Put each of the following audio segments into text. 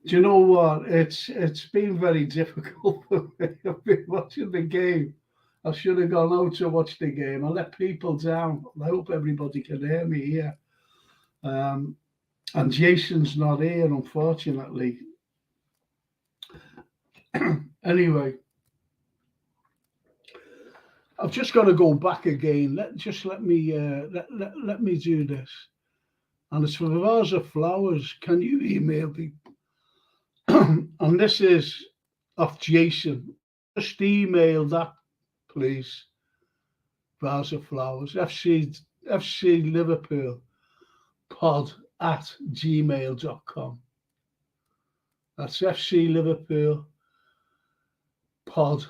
Do you know what? It's been very difficult for me. I've been watching the game. I should have gone out to watch the game. I let people down. I hope everybody can hear me here. Um, and Jason's not here, unfortunately. Anyway, I've just got to go back again. Let me do this. And it's for the vase of flowers. Can you email me? And this is off Jason. Just email that, please. Vase of flowers. FC Liverpool pod at gmail.com. That's FC Liverpool pod.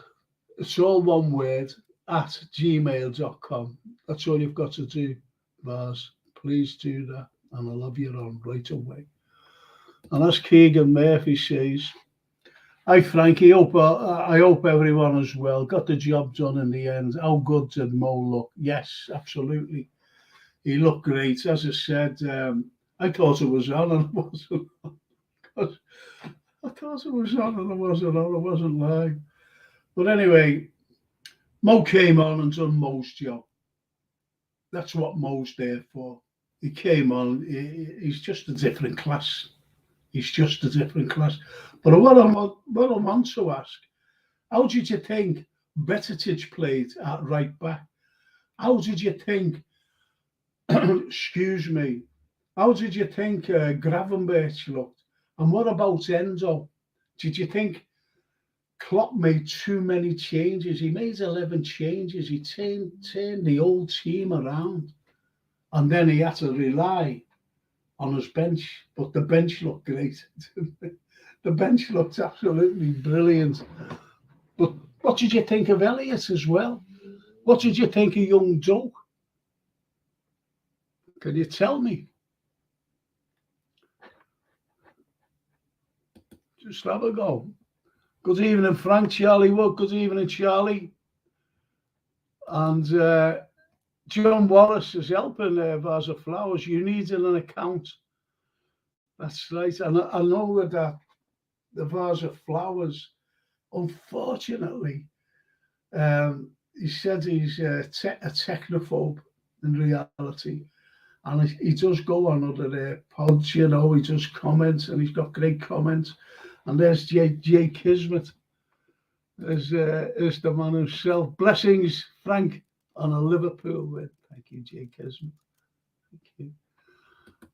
It's all one word at gmail.com. That's all you've got to do, Vaz. Please do that, and I'll have you on right away. And as Keegan Murphy says, hi Frankie, I hope everyone as well. Got the job done in the end. How good did Mo look? Yes, absolutely. He looked great. As I said, I thought it was on and it wasn't. I thought it was on and it wasn't on. It wasn't live. But anyway, Mo came on and done Mo's job. That's what Mo's there for. He came on. He's just a different class. He's just a different class. But what I want to ask, how did you think Betetic played at right back? How did you think, excuse me, how did you think Gravenberch looked? And what about Endo? Did you think Klopp made too many changes? He made 11 changes. He turned the old team around. And then he had to rely on his bench. But the bench looked great. The bench looked absolutely brilliant. But what did you think of Elliott as well? What did you think of young Doug? Can you tell me? Just have a go. Good evening, Frank, Charlie Wood. Good evening, Charlie. And John Wallace is helping Vase of Flowers. You needed an account. That's right. And I know that the Vase of Flowers, unfortunately, he said he's a technophobe in reality. And he does go on other pods, you know, he does comments and he's got great comments. And there's Jay Kismet, is the man himself. Blessings, Frank, on a Liverpool win. Thank you, Jay Kismet. Thank you.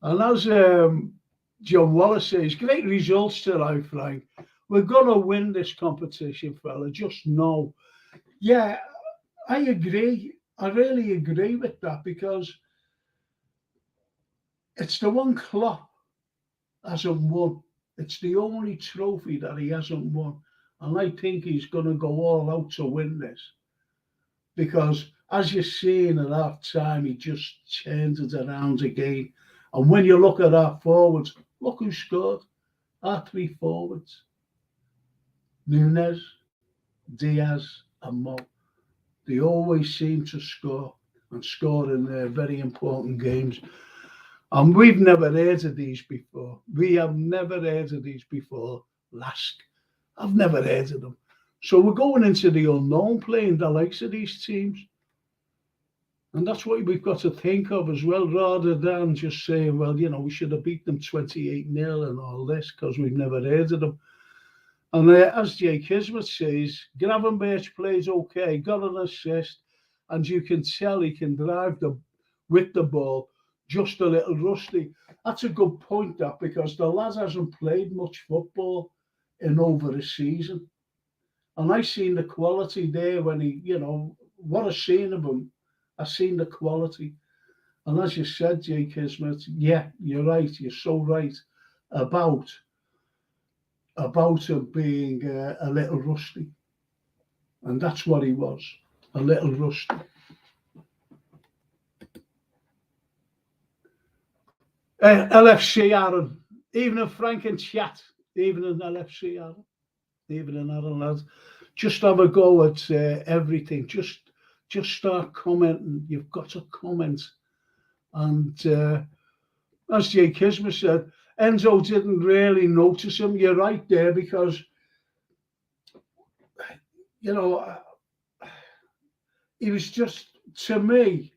And as John Wallace says, great results tonight, Frank. We're going to win this competition, fella. Just know. Yeah, I agree. I really agree with that because it's the one Klopp hasn't won. It's the only trophy that he hasn't won. And I think he's going to go all out to win this. Because as you're seeing at half time, he just turned it around again. And when you look at our forwards, look who scored. Our three forwards. Nunes, Diaz and Mo. They always seem to score and score in very important games. And we've never heard of these before. We have never heard of these before. Lask. I've never heard of them. So we're going into the unknown, playing the likes of these teams. And that's what we've got to think of as well, rather than just saying, well, you know, we should have beat them 28-0 and all this because we've never heard of them. And as Jay Kismet says, Gravenberch plays okay, got an assist, and you can tell he can drive with the ball. Just a little rusty. That's a good point, that, because the lad hasn't played much football in over a season. And I seen the quality there when he, you know, what I've seen of him, I've seen the quality. And as you said, Jay Kismet, yeah, you're right. You're so right about him being a little rusty. And that's what he was, a little rusty. LFC Aaron, evening Frank and chat, evening LFC Aaron, evening Aaron lads. Just have a go at everything. Just start commenting. You've got to comment. And as Jay Kismer said, Enzo didn't really notice him. You're right there because, you know, he was just, to me,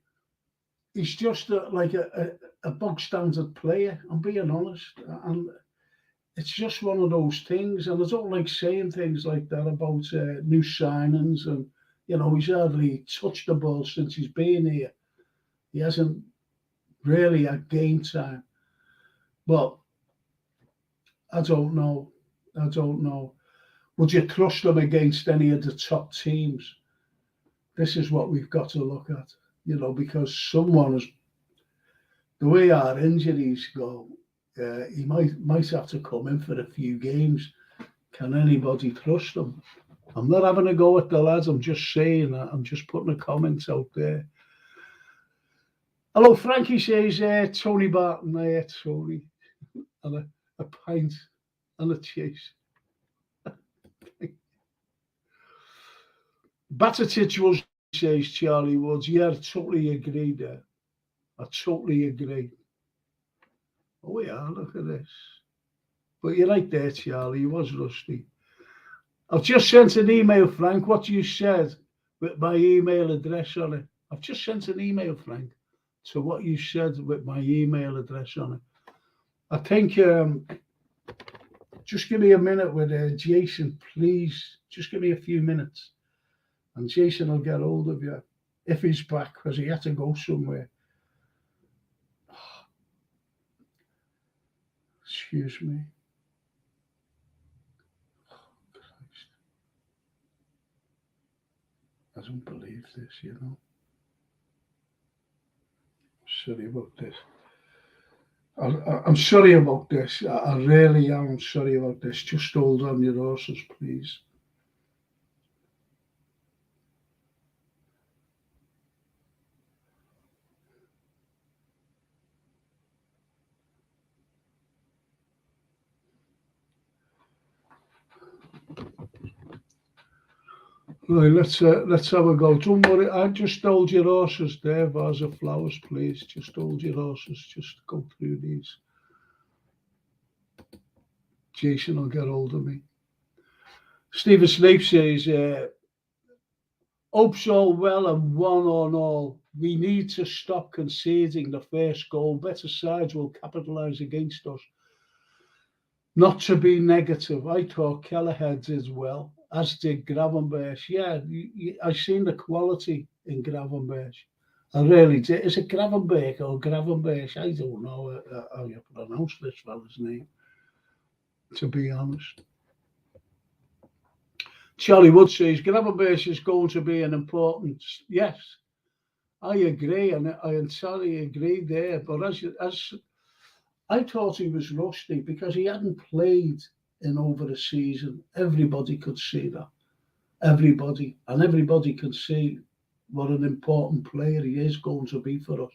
he's just like a bog standard player. I'm being honest. And it's just one of those things. And I don't like saying things like that about new signings. And, you know, he's hardly touched the ball since he's been here. He hasn't really had game time. But I don't know. I don't know. Would you trust them against any of the top teams? This is what we've got to look at, you know, because someone is, the way our injuries go, he might have to come in for a few games. Can anybody trust them? I'm not having a go at the lads. I'm just saying that. I'm just putting a comment out there. Hello, Frankie says, Tony Barton there, Tony, and a pint and a chase. Batatich was, says Charlie Woods. Yeah, I totally agree there. I totally agree. Oh, yeah, look at this. But you're right there, Charlie. He was rusty. I've just sent an email, Frank, what you said with my email address on it. I've just sent an email, Frank, to what you said with my email address on it. I think, just give me a minute with Jason, please. Just give me a few minutes. And Jason will get hold of you if he's back, because he had to go somewhere. Excuse me. Oh, Christ. I don't believe this, you know. Sorry about this. I'm sorry about this. I really am sorry about this. Just hold on your horses, please. Right, let's have a go. Don't worry, I just hold your horses there, vase of flowers, please. Just hold your horses, just go through these. Jason will get hold of me. Stephen Snape says, hopes all well and 1-1. We need to stop conceding the first goal. Better sides will capitalise against us. Not to be negative, I thought Kelleher did well, as did Gravenberch. Yeah, I seen the quality in Gravenberch. I really did. Is it Gravenberch or Gravenberch? I don't know how you pronounce this fella's name, to be honest. Charlie Wood says Gravenberch is going to be an important. Yes, I agree, and I entirely agree there. But as I thought he was rusty because he hadn't played in over a season. Everybody could see that. Everybody could see what an important player he is going to be for us.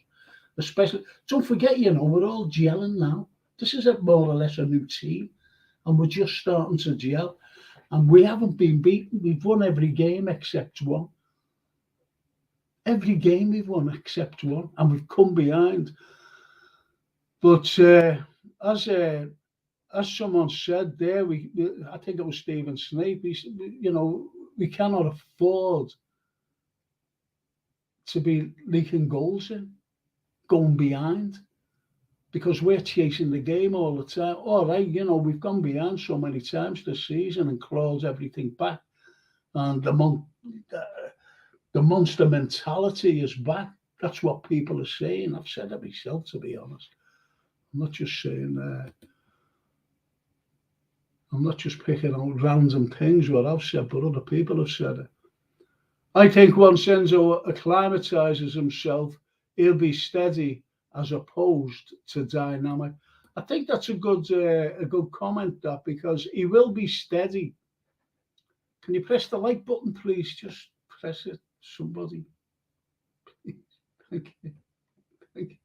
Especially, don't forget, you know, we're all gelling now. This is more or less a new team, and we're just starting to gel. And we haven't been beaten. We've won every game except one. Every game we've won except one, and we've come behind. But as someone said there, I think it was Stephen Snape. You know, we cannot afford to be leaking goals in, going behind, because we're chasing the game all the time. All right, you know, we've gone behind so many times this season and clawed everything back, and the monster mentality is back. That's what people are saying. I've said it myself, to be honest. I'm not just saying I'm not just picking out random things what I've said, but other people have said it. I think once Enzo acclimatises himself, he'll be steady as opposed to dynamic. I think that's a good comment, that, because he will be steady. Can you press the like button, please? Just press it, somebody. Thank you. Thank you.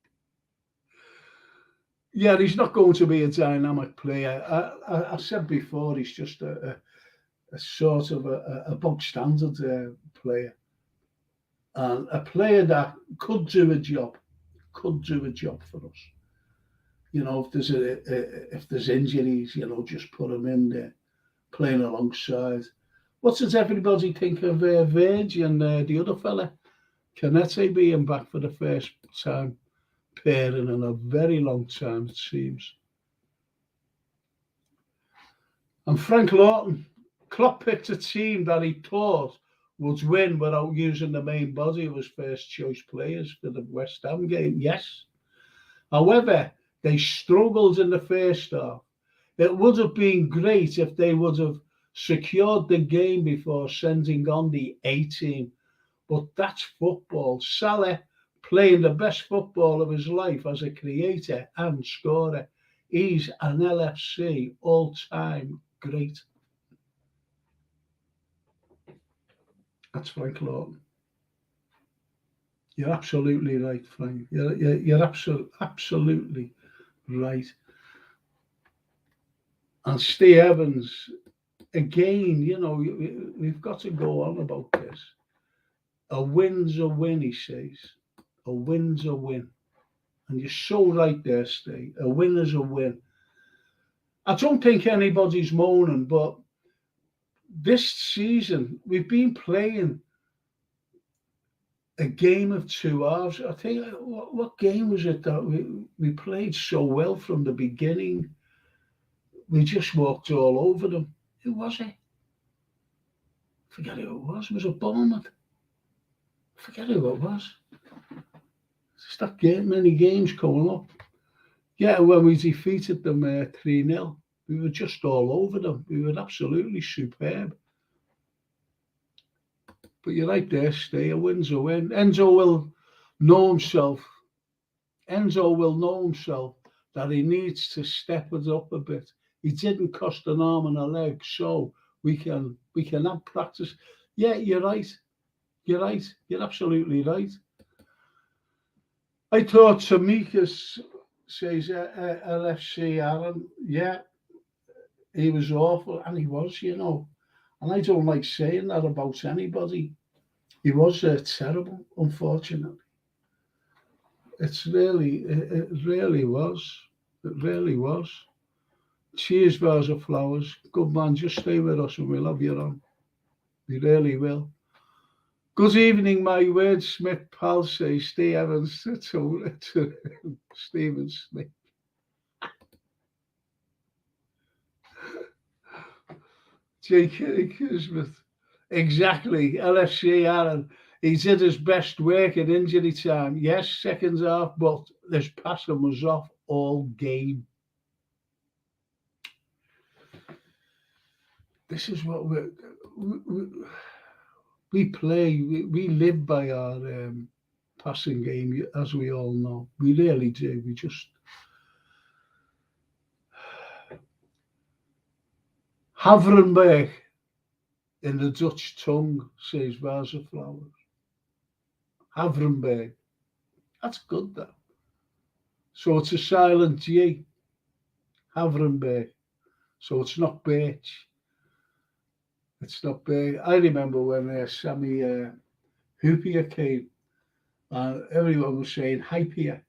Yeah, he's not going to be a dynamic player. I said before, he's just a sort of a bog standard player, and a player that could do a job for us. You know, if there's injuries, you know, just put them in there, playing alongside. What does everybody think of Verge and the other fella, Canete, being back for the first time pairing in a very long time, it seems. And Frank Lawton, Klopp picked a team that he thought would win without using the main body of his first choice players for the West Ham game. Yes. However, they struggled in the first half. It would have been great if they would have secured the game before sending on the A team. But that's football. Salah playing the best football of his life as a creator and scorer. He's an LFC all-time great. That's Frank Lawton. You're absolutely right, Frank. You're absolutely right. And Steve Evans, again, you know, we've got to go on about this. A win's a win, he says. A win's a win. And you're so right there, Steve. A win is a win. I don't think anybody's moaning, but this season we've been playing a game of two halves. I think, what game was it that we played so well from the beginning? We just walked all over them. Who was it? Forget who it was. Was it Bournemouth? Forget who it was. There's that many games coming up. Yeah, when we defeated them 3-0, we were just all over them. We were absolutely superb. But you're right there, Stay. A win's a win. Enzo will know himself. Enzo will know himself that he needs to step it up a bit. He didn't cost an arm and a leg, so we can have practice. Yeah, you're right. You're right. You're absolutely right. I thought Samikas says LFC Aaron. Yeah, he was awful, and he was, you know. And I don't like saying that about anybody. He was terrible, unfortunately. It really was. It really was. Cheers, vase of flowers. Good man, just stay with us and we'll have you on. We really will. Good evening, my wordsmith pal, says Steve Evans to Stephen Smith. J.K. Kismet. Exactly. LFC Aaron. He did his best work in injury time. Yes, second half, but this passing was off all game. This is what we play. We live by our passing game, as we all know. We really do. We just Havrenberg in the Dutch tongue says vase of flowers. Havrenberg. That's good, though. So it's a silent G. Havrenberg. So it's not birch. It's not birch. I remember when Sammy Hoopier came, and everyone was saying Hypier,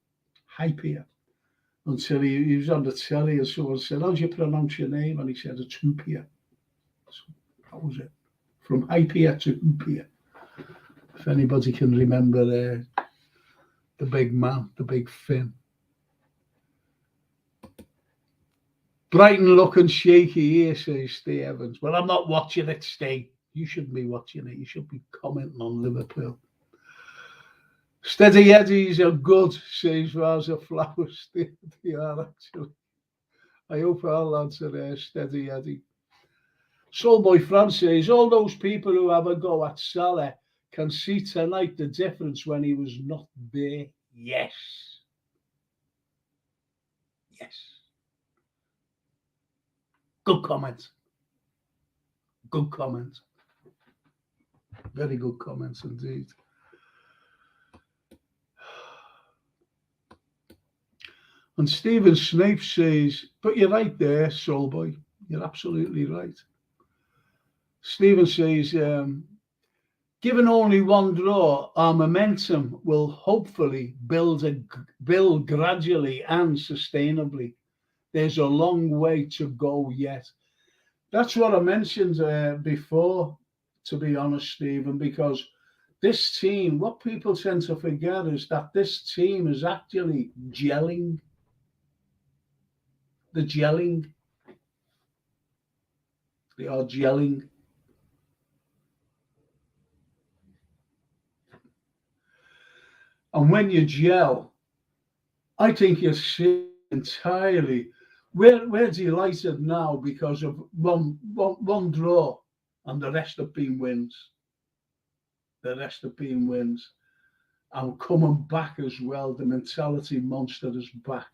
until he was on the telly and someone said, how do you pronounce your name? And he said, it's Hoopier. So that was it. From Hypier to Hoopier. If anybody can remember the big man, the big Finn. Brighton looking shaky here, says Steve Evans. Well, I'm not watching it, Steve. You shouldn't be watching it. You should be commenting on Liverpool. Steady Eddies are good, says Raza Flowers. They are actually. I hope our lads are there, Steady Eddie. Soulboy France says, all those people who have a go at Salah can see tonight the difference when he was not there. Yes. Yes. Good comment. Good comment. Very good comments indeed. And Stephen Snape says, but you're right there, Soulboy. You're absolutely right. Stephen says, Given only one draw, our momentum will hopefully build gradually and sustainably. There's a long way to go yet. That's what I mentioned before, to be honest, Stephen, because this team, what people tend to forget is that this team is actually gelling. The gelling. They are gelling. And when you gel, I think you see entirely. We're delighted now because of one draw, and the rest have been wins. The rest have been wins. And coming back as well, the mentality monster is back.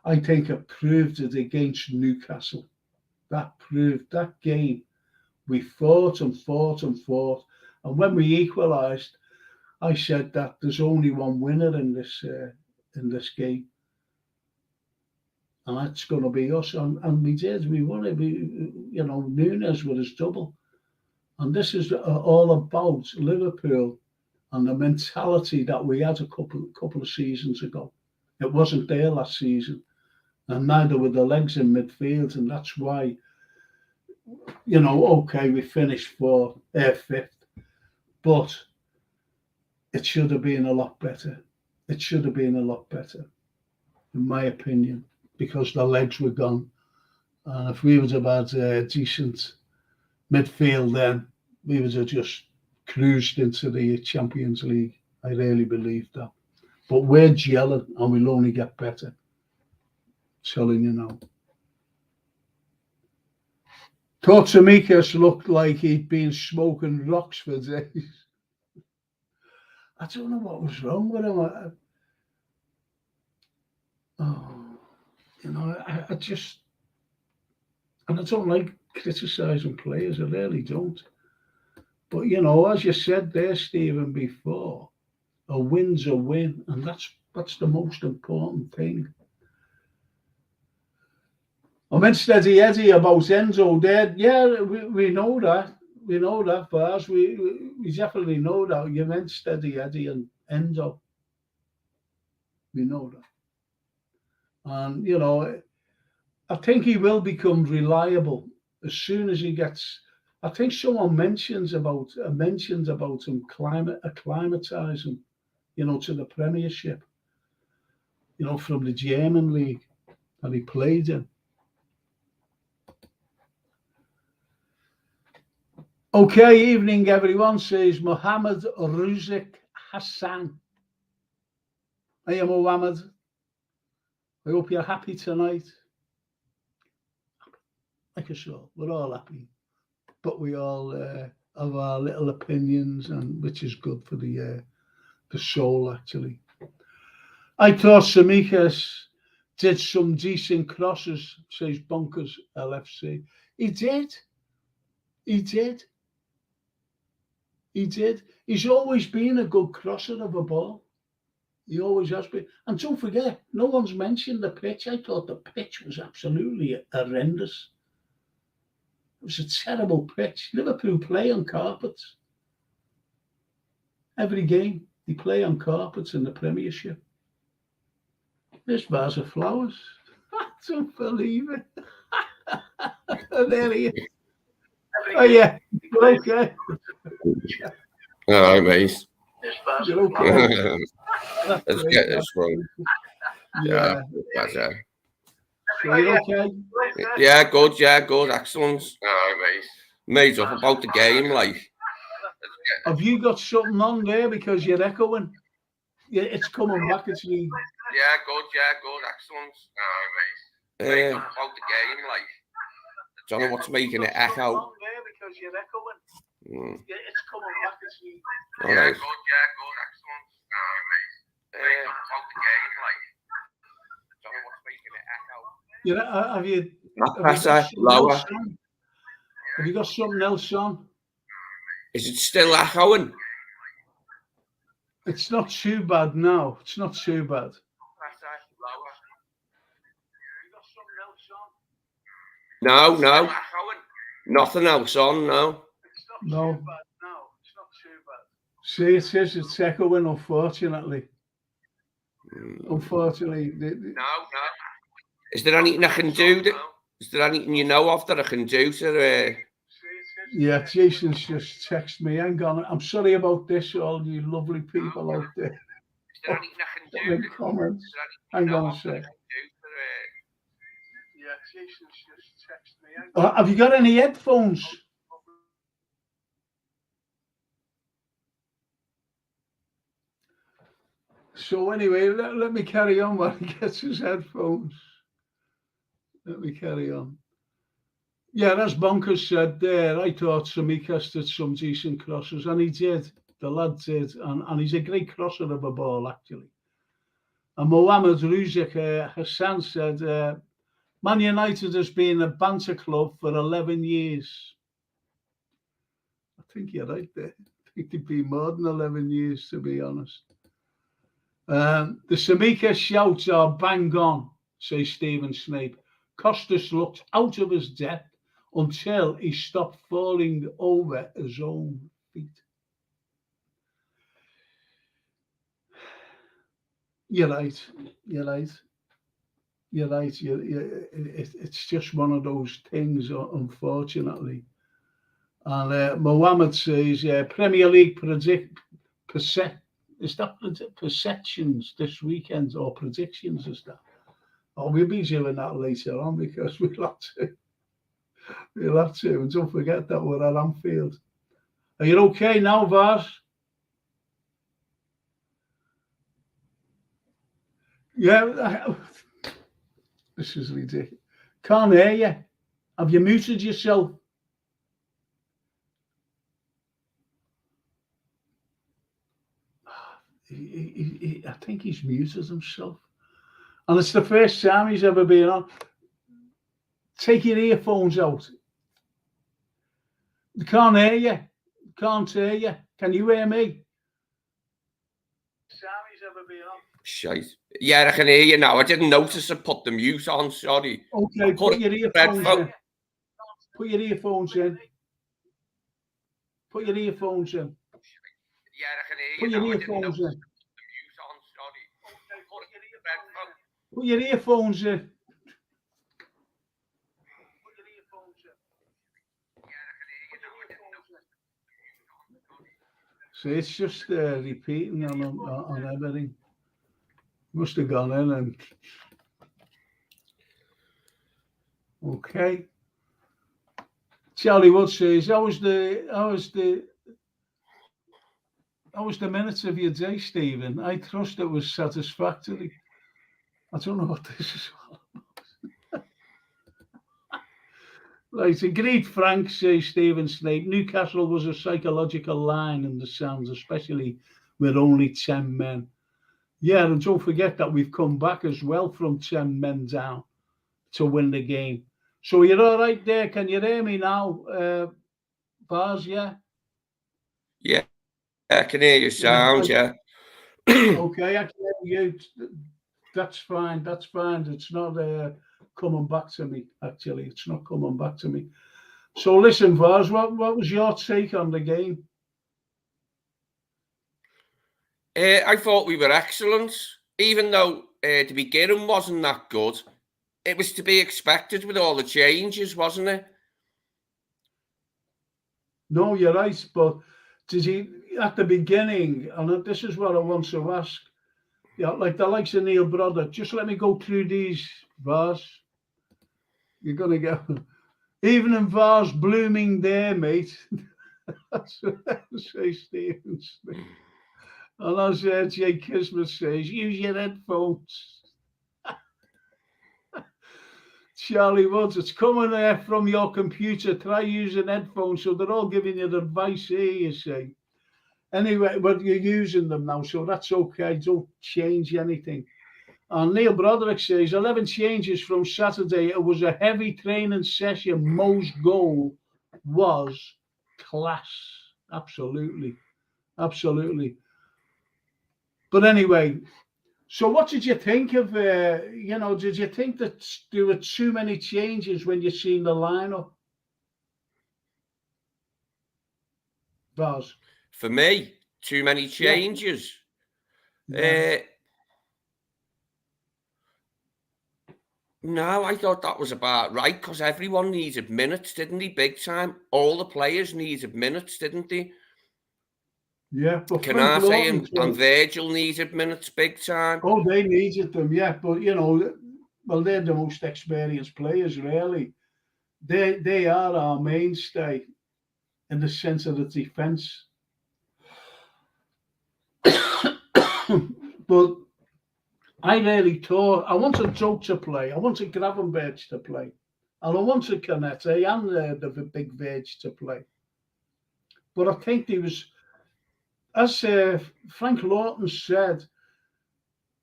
I think it proved it against Newcastle. That proved that game. We fought and fought and fought. And when we equalised, I said that there's only one winner in this game. And that's going to be us. And we did. We won it. Nunes with his double. And this is all about Liverpool and the mentality that we had a couple of seasons ago. It wasn't there last season. And neither were the legs in midfield. And that's why, okay, we finished fifth. But it should have been a lot better. It should have been a lot better, in my opinion, because the legs were gone. And if we would have had a decent midfield then, we would have just cruised into the Champions League. I really believe that. But we're gelling and we'll only get better. Telling you now. Totsimikas looked like he'd been smoking rocks for days. I don't know what was wrong with him. I just, and I don't like criticising players. I really don't. But as you said there, Stephen, before, a win's a win, and that's the most important thing. I meant Steady Eddie about Enzo there. Yeah, we know that. We know that, Bars. We definitely know that. You meant Steady Eddie and Enzo. We know that. And, I think he will become reliable as soon as he gets. I think someone mentioned about him acclimatizing, to the Premiership, from the German league that he played in. Okay, evening everyone, says Mohammed Ruzik Hassan. Hey, Mohammed. I hope you're happy tonight. Like I said, we're all happy, but we all have our little opinions, and which is good for the soul, actually. I thought Samikas did some decent crosses, says Bonkers LFC. He did. He's always been a good crosser of a ball. He always has been. And don't forget, no one's mentioned the pitch. I thought the pitch was absolutely horrendous. It was a terrible pitch. Liverpool play on carpets. Every game, they play on carpets in the Premiership. This vase of flowers. I don't believe it. There he is. Oh, yeah. Okay. All right, mate. You're okay. Let's get this wrong. Yeah. So you're okay? Yeah, good. Excellent. All right, mate. Mate, up about the game, like. Have you got something on there because you're echoing? Yeah, it's coming back. It's me. Yeah, good. Excellent. All right, mate. Mate, up about the game, like. Don't know what's making it echo. Because you're echoing. Yeah, it's coming back. It's me. All right. Good. Excellent. All right, mate. Mate, up about the game, like. Don't know what's making it echo. Have you Better, lower. Have you got something else on? Is it still echoing? It's not too bad now. It's not too bad. No. Nothing else on, no. No. It's not too bad. See, it says it's echoing, unfortunately. Unfortunately. No. Is there anything I can do? Is there anything you know of that I can do to... Yeah, Jason's just texted me. Hang on. I'm sorry about this, all you lovely people out there. Is there anything I can do? In comments. Hang on a sec. Yeah, Jason's just texted me. Have you got any headphones? So anyway, let me carry on while he gets his headphones. Let me carry on. Yeah, as Bonkers said there, I thought Tsimikas did some decent crosses, and he did. The lad did, and he's a great crosser of a ball, actually. And Mohamed Ruzik Hassan said, Man United has been a banter club for 11 years. I think you're right there. I think they've been more than 11 years, to be honest. The Tsimikas shouts are bang on, says Stephen Snape. Costas looked out of his depth until he stopped falling over his own feet. You're right. It's just one of those things, unfortunately. And Mohammed says, Premier League perceptions this weekend, or predictions, is that? Oh, we'll be doing that later on because we'll have to. And don't forget that we're at Anfield. Are you okay now, Vars? Yeah. This is ridiculous. Can't hear you. Have you muted yourself? I think he's muted himself. And it's the first time he's ever been on. Take your earphones out. I can't hear you. Can't hear you. Can you hear me? Sammy's ever been on. Shite. Yeah, I can hear you now. I didn't notice I put the mute on, sorry. Okay, put your earphones in. Put your earphones in. Put your earphones in. Yeah, I can hear you. Put your now. earphones in. The mute on, sorry. Put your earphones in. Put your earphones in. Yeah, I can hear you now. I didn't notice So it's just repeating on everything. Must have gone in and okay. Charlie Wood says, how was the minutes of your day, Stephen? I trust it was satisfactory. I don't know what this is all about. Right, agreed, Frank, says Stephen Snape. Newcastle was a psychological line in the Sands, especially with only 10 men. Yeah, and don't forget that we've come back as well from 10 men down to win the game. So you're all right there. Can you hear me now, Bars? Yeah? Yeah, I can hear you sound, yeah. Okay, I can hear you. That's fine. It's not coming back to me, actually. It's not coming back to me. So listen, Vars, what was your take on the game? I thought we were excellent, even though the beginning wasn't that good. It was to be expected with all the changes, wasn't it? No, you're right, but did he, at the beginning, and this is what I want to ask, like the likes of Neil Brodder, just let me go through these, Vars. You're going to get, even in Vars blooming there, mate. That's what I say, Stephen Smith. And as Jay Kismet says, use your headphones. Charlie Woods, it's coming there from your computer. Try using headphones. So they're all giving you the advice here, you see. Anyway, but you're using them now, so that's okay. Don't change anything. And Neil Broderick says, 11 changes from Saturday. It was a heavy training session. Mo's goal was class. Absolutely. But anyway, so what did you think of, did you think that there were too many changes when you seen the lineup? Baz. For me, too many changes. Yeah. No, I thought that was about right because everyone needed minutes, didn't they? Big time. All the players needed minutes, didn't they? Yeah, but Frank Canate Lawton. and Virgil needed minutes big time. Oh, they needed them, yeah. But you know, well, they're the most experienced players, really. They are our mainstay in the sense of the defence. But I really thought I wanted Joe to play. I wanted Gravenberch to play. And I wanted Canete and the big Verge to play. But I think he was, as Frank Lawton said,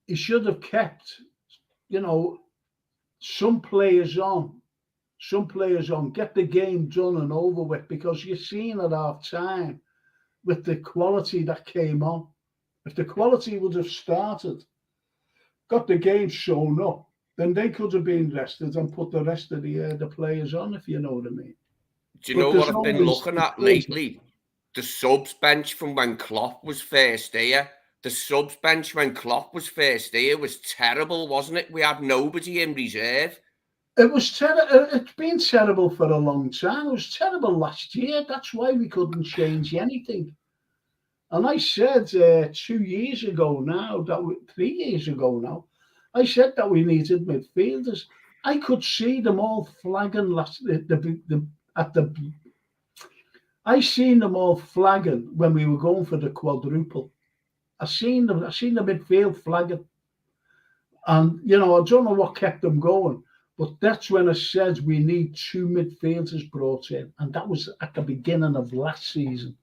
he should have kept, you know, some players on, get the game done and over with, because you're seeing at half time with the quality that came on. If the quality would have started, got the game shown up, then they could have been rested and put the rest of the players on, if you know what I mean. Do you know what I've been looking at lately? The subs bench from when Klopp was first here. The subs bench when Klopp was first here was terrible, wasn't it? We had nobody in reserve. It was terrible. It's been terrible for a long time. It was terrible last year. That's why we couldn't change anything. And I said 2 years ago now, 3 years ago now, I said that we needed midfielders. I could see them all flagging I seen them all flagging when we were going for the quadruple. I seen the midfield flagging. And, you know, I don't know what kept them going, but that's when I said we need 2 midfielders brought in. And that was at the beginning of last season.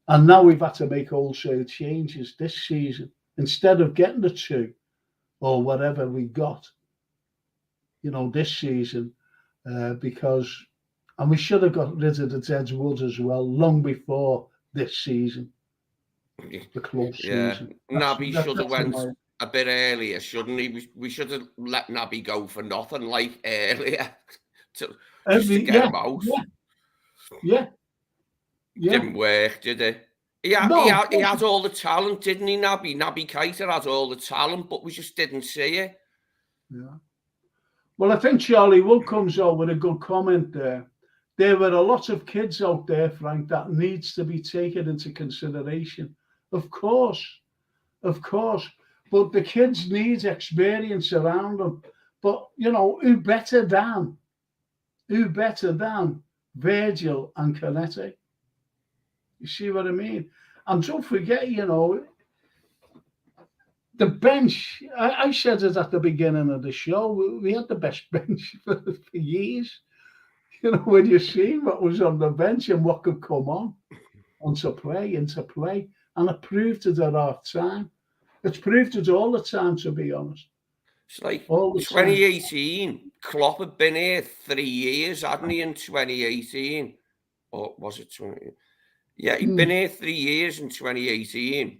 And now we've had to make wholesale changes this season. Instead of getting the 2 or whatever we got, you know, this season, because, and we should have got rid of the Dead Wood as well, long before this season, the close season. Naby should have went a bit earlier, shouldn't he? We should have let Naby go for nothing, like earlier, just to get him out. Yeah. Didn't work, did it? He had all the talent, didn't he, Naby? Naby Keita had all the talent, but we just didn't see it. Yeah. Well, I think Charlie Wood comes out with a good comment there. There were a lot of kids out there, Frank, that needs to be taken into consideration. Of course. But the kids need experience around them. But, you know, who better than Virgil and Canete? You see what I mean? And don't forget, you know, the bench, I said it at the beginning of the show, we had the best bench for years. You know, when you see what was on the bench and what could come on into play. And it proved it at half time. It's proved it all the time, to be honest. It's like 2018, Klopp had been here 3 years, hadn't he, in 2018? Or was it 20? Yeah, he'd been here 3 years in 2018.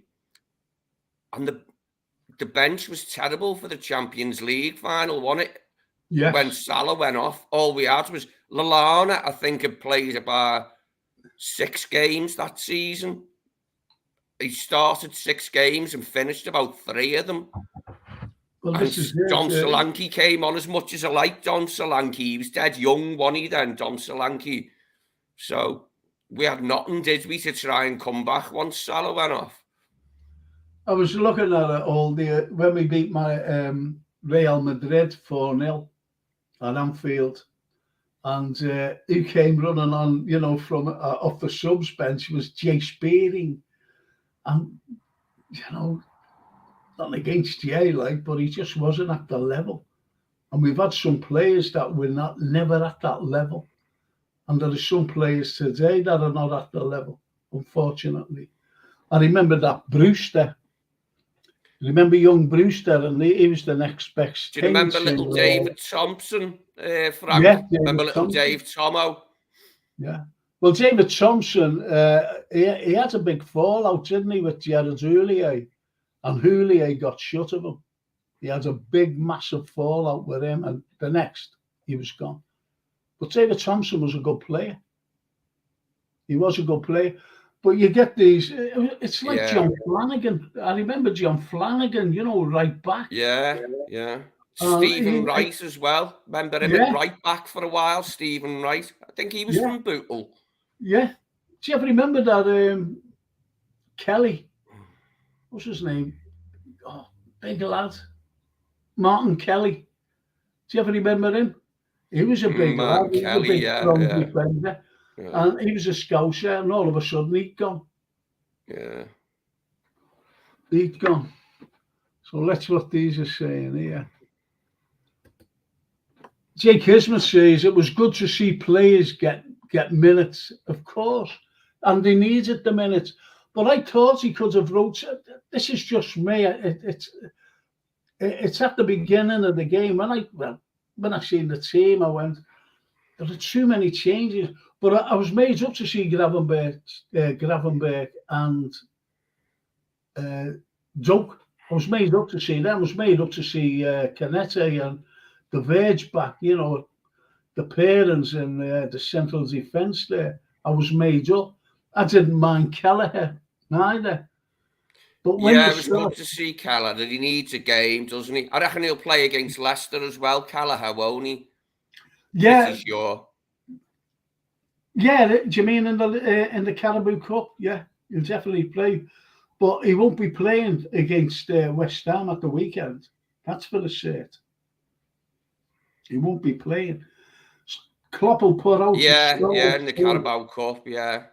And the bench was terrible for the Champions League final, wasn't it? Yes. When Salah went off, all we had was Lallana, I think, had played about 6 games that season. He started 6 games and finished about 3 of them. Well, and Don Solanke came on. As much as I liked Don Solanke, he was dead young, wasn't he then, Don Solanke? So we had nothing, did we, to try and come back once Salah went off? I was looking at it all when we beat my Real Madrid 4-0 at Anfield, and who came running on, you know, from off the subs bench was Jay Spearing, and you know, not against Jay, like, but he just wasn't at the level. And we've had some players that were never at that level, and there are some players today that are not at the level, unfortunately. I remember that Brewster. Remember young Brewster, and he was the next best. Do you remember little David Thompson, Frank? Yeah, remember little Dave Tomo? Yeah. Well, David Thompson, he had a big fallout, didn't he, with Gerard Houllier, and Houllier got shut of him. He had a big, massive fallout with him, and the next, he was gone. But David Thompson was a good player. He was a good player. But you get these. It's like John Flanagan. I remember John Flanagan. Right back. Yeah. Stephen Wright as well. Remember him at right back for a while. Stephen Wright. I think he was from Bootle. Yeah. Do you ever remember that Kelly? What's his name? Oh, big lad. Martin Kelly. Do you ever remember him? He was a big lad. He was a big, strong defender. Yeah. And he was a scouser, and all of a sudden he'd gone. Yeah. He'd gone. So that's what these are saying here. Jake Kismet says it was good to see players get minutes, of course, and they needed the minutes. But I thought he could have wrote. This is just me. It's at the beginning of the game. When I seen the team, I went, there are too many changes. But I was made up to see Gravenberg and Doak. I was made up to see them. I was made up to see Canete and the Verge back, the parents and the central defence there. I was made up. I didn't mind Kelleher neither. But when it was good to see Kelleher. He needs a game, doesn't he? I reckon he'll play against Leicester as well, Kelleher, won't he? Yeah. Pretty sure. Yeah, do you mean in the Carabao Cup? Yeah, he'll definitely play. But he won't be playing against West Ham at the weekend. That's for the cert. He won't be playing. Klopp will put out. Yeah, in the Carabao Cup, yeah.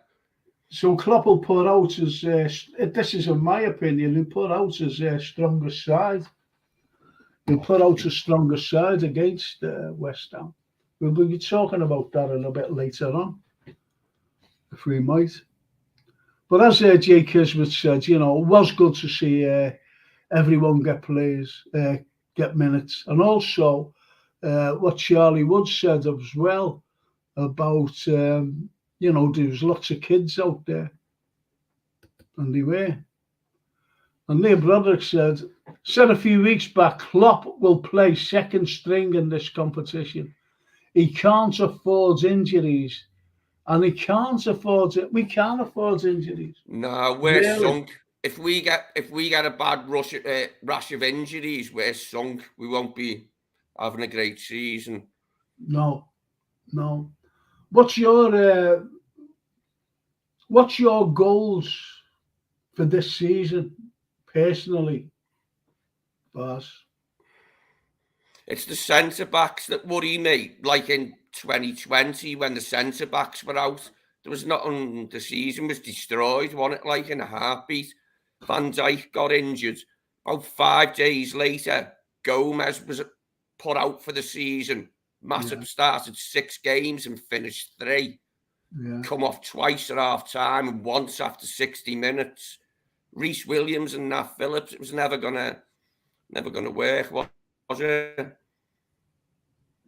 So Klopp will put out as, this is in my opinion, he'll put out his strongest side. He'll put out his strongest side against West Ham. We'll be talking about that a little bit later on, if we might. But as Jay Kismet said, it was good to see everyone get plays, get minutes. And also what Charlie Wood said as well about, there was lots of kids out there. And they were. And Neil Broderick said a few weeks back, Klopp will play second string in this competition. He can't afford injuries. And he can't afford it. We can't afford injuries. No, we're sunk. If we get a bad rash of injuries, we're sunk. We won't be having a great season. No. What's your goals for this season, personally, boss? It's the centre backs that worry me. Like in 2020, when the centre backs were out, there was nothing. The season was destroyed, wasn't it? Like in a heartbeat. Van Dijk got injured. About 5 days later, Gomez was put out for the season. Matip started 6 games and finished 3. Yeah. Come off twice at half time and once after 60 minutes. Reece Williams and Nat Phillips. It was never gonna work. Was it?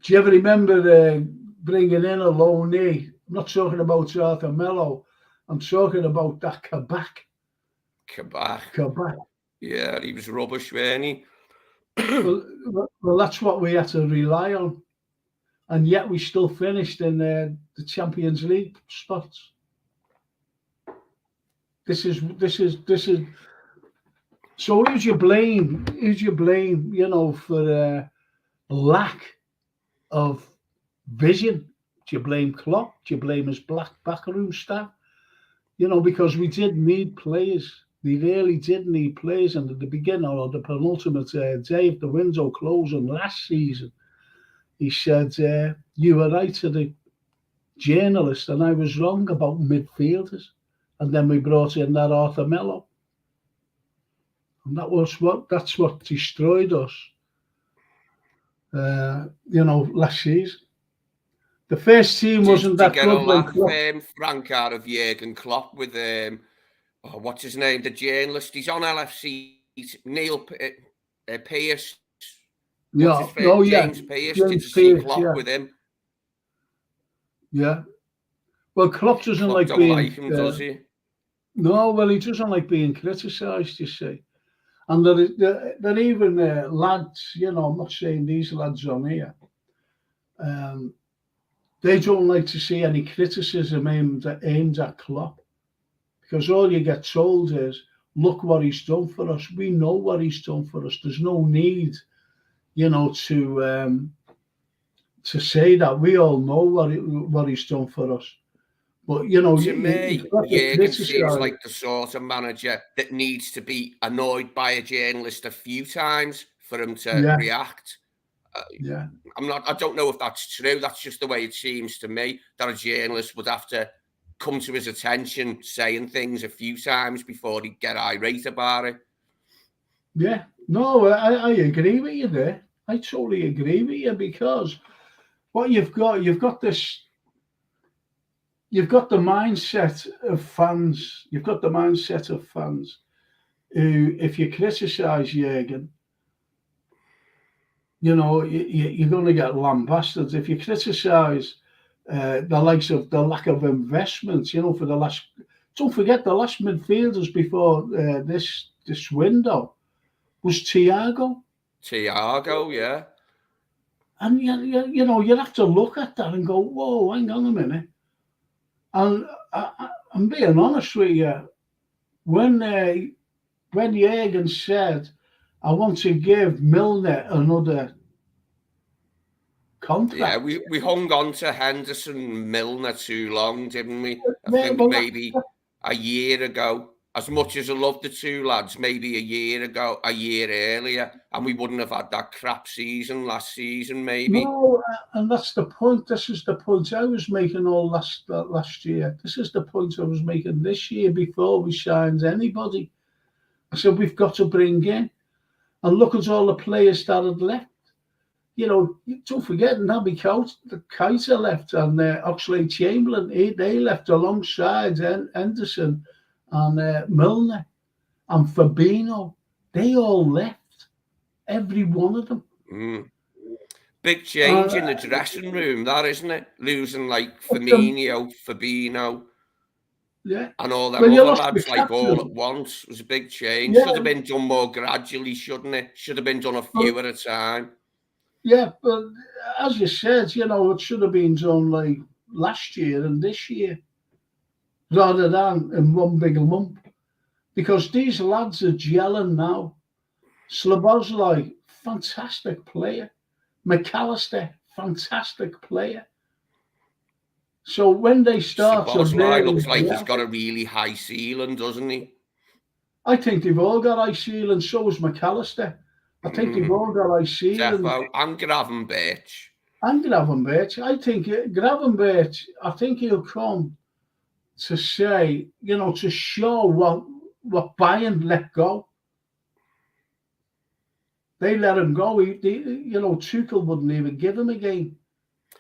Do you ever remember bringing in a loanee? I'm not talking about Arthur Mello. I'm talking about that Kabak. Yeah, he was rubbish, wasn't he? well, that's what we had to rely on, and yet we still finished in the Champions League spots. This is. So who's you blame? For lack of vision? Do you blame Klopp? Do you blame his backroom staff? Because we did need players. We really did need players. And at the beginning or the penultimate day of the window closing last season, he said, you were right to the journalist, and I was wrong about midfielders. And then we brought in that Arthur Mello. And that's what destroyed us, last season. The first team wasn't that good. Frank out of Jurgen Klopp with what's his name? The journalist. He's on LFC. Neil Pearce. James Pearce. Did you see Klopp with him? Yeah. Well, Klopp doesn't like being. Like him, does he? No. Well, he doesn't like being criticised. You see. And there even lads, I'm not saying these lads on here, they don't like to see any criticism aimed at Klopp. because all you get told is, look what he's done for us. We know what he's done for us. There's no need, to say that. We all know what he's done for us. But, to me, you've got to Jürgen seems criticise. like the sort of manager that needs to be annoyed by a journalist a few times for him to react. Yeah. I don't know if that's true. That's just the way it seems to me, that a journalist would have to come to his attention saying things a few times before he'd get irate about it. Yeah. No, I agree with you there. I totally agree with you, because what you've got the mindset of fans. You've got the mindset of fans who, if you criticise Jürgen, you're going to get lambasted. If you criticise the likes of the lack of investment, for the last. Don't forget, the last midfielders before this window was Thiago. Yeah. And you have to look at that and go, whoa, hang on a minute. And I'm being honest with you, when Jürgen said, I want to give Milner another contract. Yeah, we hung on to Henderson, Milner too long, didn't we? I think maybe a year ago, as much as I love the two lads, maybe a year earlier, and we wouldn't have had that crap season last season, maybe. No, and that's the point. This is the point I was making all last year. This is the point I was making this year before we signed anybody. I said, we've got to bring in. And look at all the players that had left. Don't forget, Naby Keita left, and Oxlade-Chamberlain, they left alongside Henderson and Milner and Fabinho. They all left, every one of them. Big change in the dressing room, that, isn't it? Losing like Firmino, Fabinho, and all them other lads like all at once was a big change. Should have been done more gradually, shouldn't it? Should have been done a few at a time. Yeah, but as you said, it should have been done like last year and this year, rather than in one big lump. Because these lads are gelling now. Szoboszlai, fantastic player. McAllister, fantastic player. So when they start, Szoboszlai looks like he's got a really high ceiling, doesn't he? I think they've all got high ceiling. So is McAllister. I think they've all got high ceiling. Defo and Gravenberch. I think Gravenberch, I think he'll come to say, to show what Bayern let go. They let him go. Tuchel wouldn't even give him a game.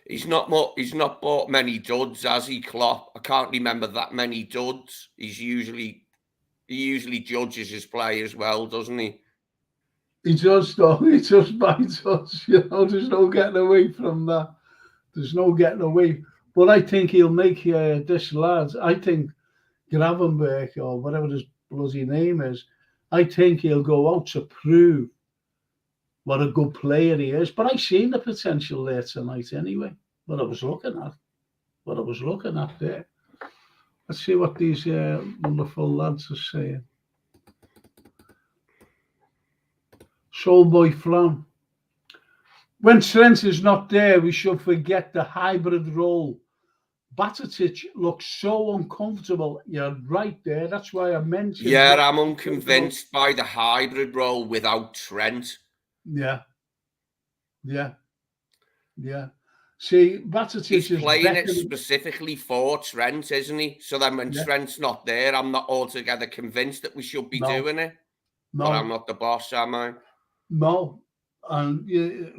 He's not bought many duds, has he, Klopp? I can't remember that many duds. He usually judges his players well, doesn't he? He does, though. He just bites us. There's no getting away from that. There's no getting away. But I think he'll make this lad. I think Gravenberch, or whatever his bloody name is, I think he'll go out to prove what a good player he is. But I seen the potential there tonight anyway. What I was looking at there. Let's see what these wonderful lads are saying. Soulboy Flan. When Trent is not there, we should forget the hybrid role. Batatic looks so uncomfortable. You're right there. That's why I mentioned. Yeah, I'm unconvinced by the hybrid role without Trent. Yeah. See, Batatic is playing it specifically for Trent, isn't he? So then when Trent's not there, I'm not altogether convinced that we should be doing it. No. But I'm not the boss, am I? No. And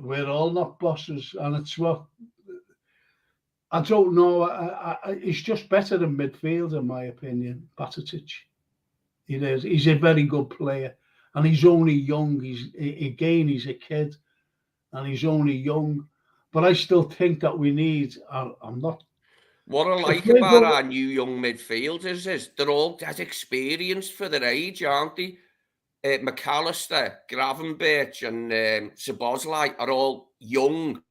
we're all not bosses. And it's what... I don't know. He's just better than midfield, in my opinion, Batatic. He is. He's a very good player. And he's only young. He's a kid. And he's only young. But I still think that we need... I'm not... What I like about our new young midfielders is they're all dead experienced for their age, aren't they? McAllister, Gravenberch and Szoboszlai are all young,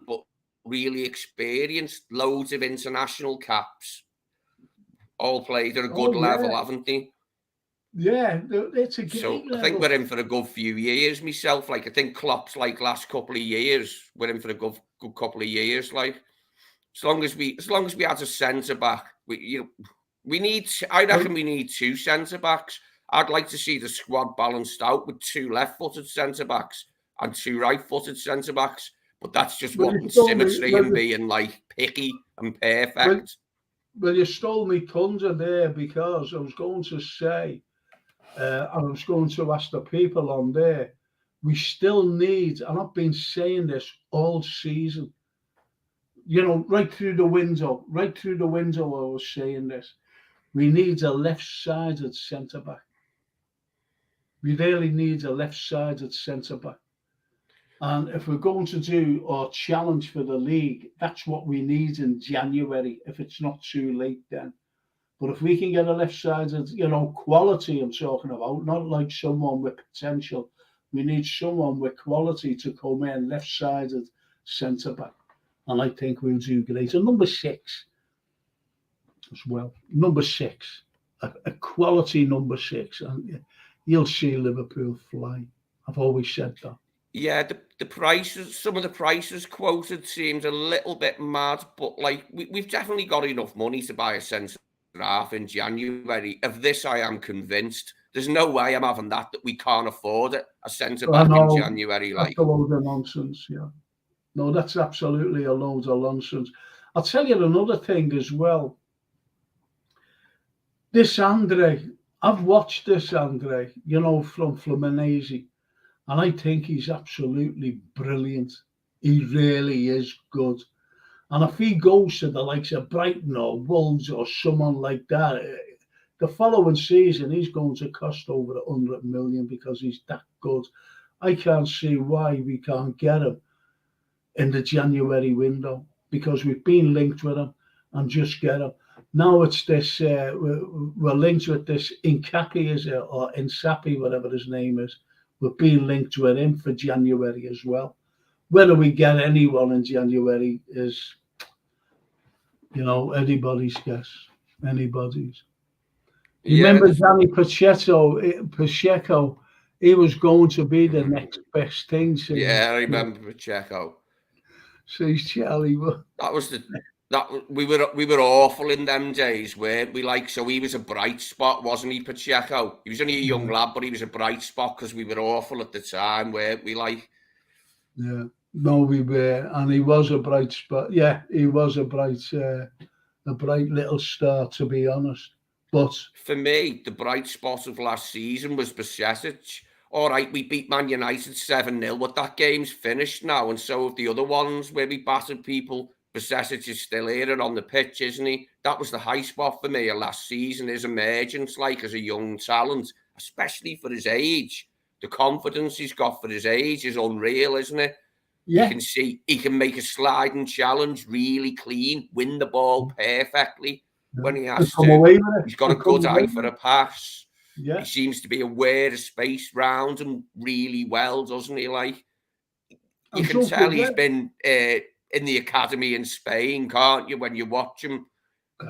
but really experienced, loads of international caps. All played at a good level, haven't they? Yeah, it's a great level. I think we're in for a good few years myself. Like, I think Klopp's like last couple of years, we're in for a good couple of years. Like, as long as we had a centre back, I reckon we need 2 centre backs. I'd like to see the squad balanced out with 2 left-footed centre backs and 2 right-footed centre backs. But that's just wanting symmetry and being like picky and perfect. Well, you stole me thunder there, because I was going to say, and I was going to ask the people on there, we still need, and I've been saying this all season, you know, right through the window, I was saying this. We need a left-sided centre-back. We really need a left-sided centre-back. And if we're going to do our challenge for the league, that's what we need in January, if it's not too late then. But if we can get a left-sided, you know, quality I'm talking about, not like someone with potential. We need someone with quality to come in, left-sided centre-back. And I think we'll do great. And number 6 as well. Number 6, a quality number 6. And you'll see Liverpool fly. I've always said that. Yeah, the prices, some of the prices quoted seemed a little bit mad, but like we've definitely got enough money to buy a centre half in January. Of this, I am convinced. There's no way I'm having that we can't afford it, a centre back in January. That's a load of nonsense, yeah. No, that's absolutely a load of nonsense. I'll tell you another thing as well. This Andre, I've watched this Andre, you know, from Fluminense. And I think he's absolutely brilliant. He really is good. And if he goes to the likes of Brighton or Wolves or someone like that, the following season he's going to cost over 100 million because he's that good. I can't see why we can't get him in the January window, because we've been linked with him and just get him. Now it's this, we're linked with this Incapi, is it, or Insapi, whatever his name is. We're being linked with him for January as well. Whether we get anyone in January is, you know, anybody's guess. Anybody's. Yeah, remember Danny Pacheco, he was going to be the next best thing. Yeah, I remember Pacheco. Says Charlie. We were awful in them days, weren't we? Like, so he was a bright spot, wasn't he, Pacheco? He was only a young lad, but he was a bright spot because we were awful at the time, weren't we? Like, yeah, no, we were, and he was a bright spot. Yeah, he was a bright little star, to be honest. But for me, the bright spot of last season was Bajcetic. All right, we beat Man United 7-0, but that game's finished now, and so have the other ones where we battered people. Bajcetic is still here and on the pitch, isn't he? That was the high spot for me of last season, his emergence, like, as a young talent, especially for his age. The confidence he's got for his age is unreal, isn't it? Yeah. You can see he can make a sliding challenge really clean, win the ball perfectly when he has to. He's got a good eye for a pass. Yeah. He seems to be aware of space round him really well, doesn't he? Like, you can tell he's been in the academy in Spain, can't you? When you watch him,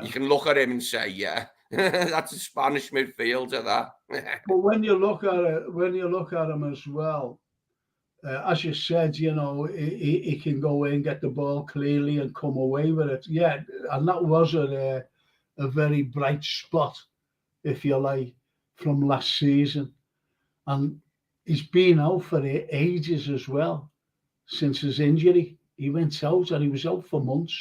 you can look at him and say, yeah, that's a Spanish midfielder, that. But when you look at him as well, as you said, you know, he can go in, get the ball clearly and come away with it. Yeah, and that was a very bright spot, if you like, from last season. And he's been out for ages as well, since his injury. He went out and he was out for months.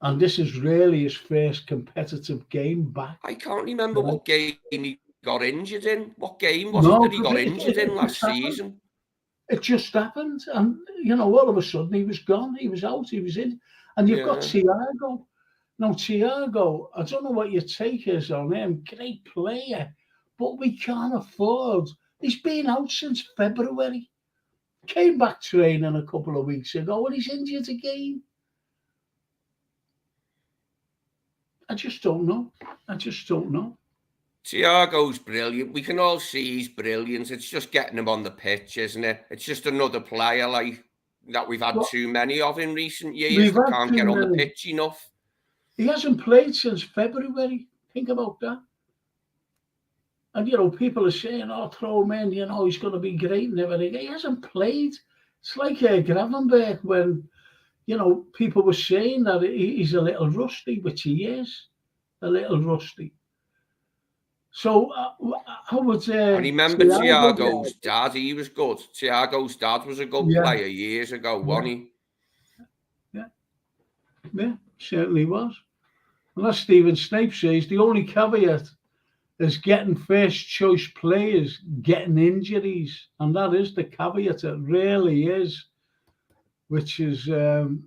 And this is really his first competitive game back. I can't remember what game he got injured in. What game was it that he got injured in last season? It just happened. And, you know, all of a sudden he was gone. He was out. He was in. And you've got Thiago. Now, Thiago, I don't know what your take is on him. Great player. But we can't afford. He's been out since February. Came back training a couple of weeks ago and he's injured again. I just don't know. Thiago's brilliant. We can all see he's brilliant. It's just getting him on the pitch, isn't it? It's just another player like that we've had too many of in recent years that can't get on the pitch enough. He hasn't played since February. Think about that. And, people are saying, oh, throw him in, he's going to be great and everything. He hasn't played. It's like Gravenberch when, people were saying that he's a little rusty, which he is, a little rusty. So I would I remember Thiago's dad, he was good. Thiago's dad was a good player years ago, wasn't he? Yeah, certainly was. And as Stephen Snape says, the only caveat is getting first choice players getting injuries. And that is the caveat, it really is. Which is Neil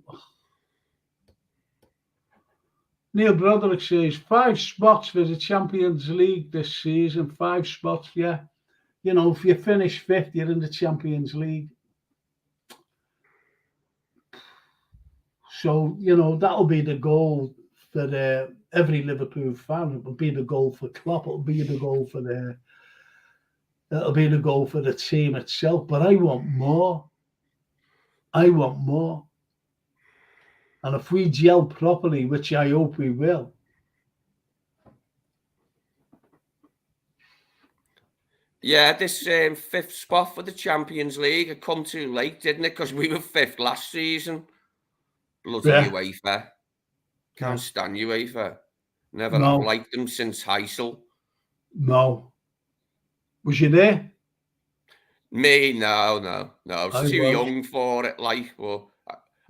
Broderick says 5 spots for the Champions League this season. 5 spots, yeah. If you finish 5th, you're in the Champions League. So, that'll be the goal for every Liverpool fan. It will be the goal for Klopp. It'll be the goal for the team itself. But I want more. And if we gel properly, which I hope we will. Yeah, this 5th spot for the Champions League had come too late, didn't it? Because we were 5th last season. Bloody UEFA. Can't stand UEFA. Never have liked them since Heysel. No. Was you there? Me, no. I was too young for it, but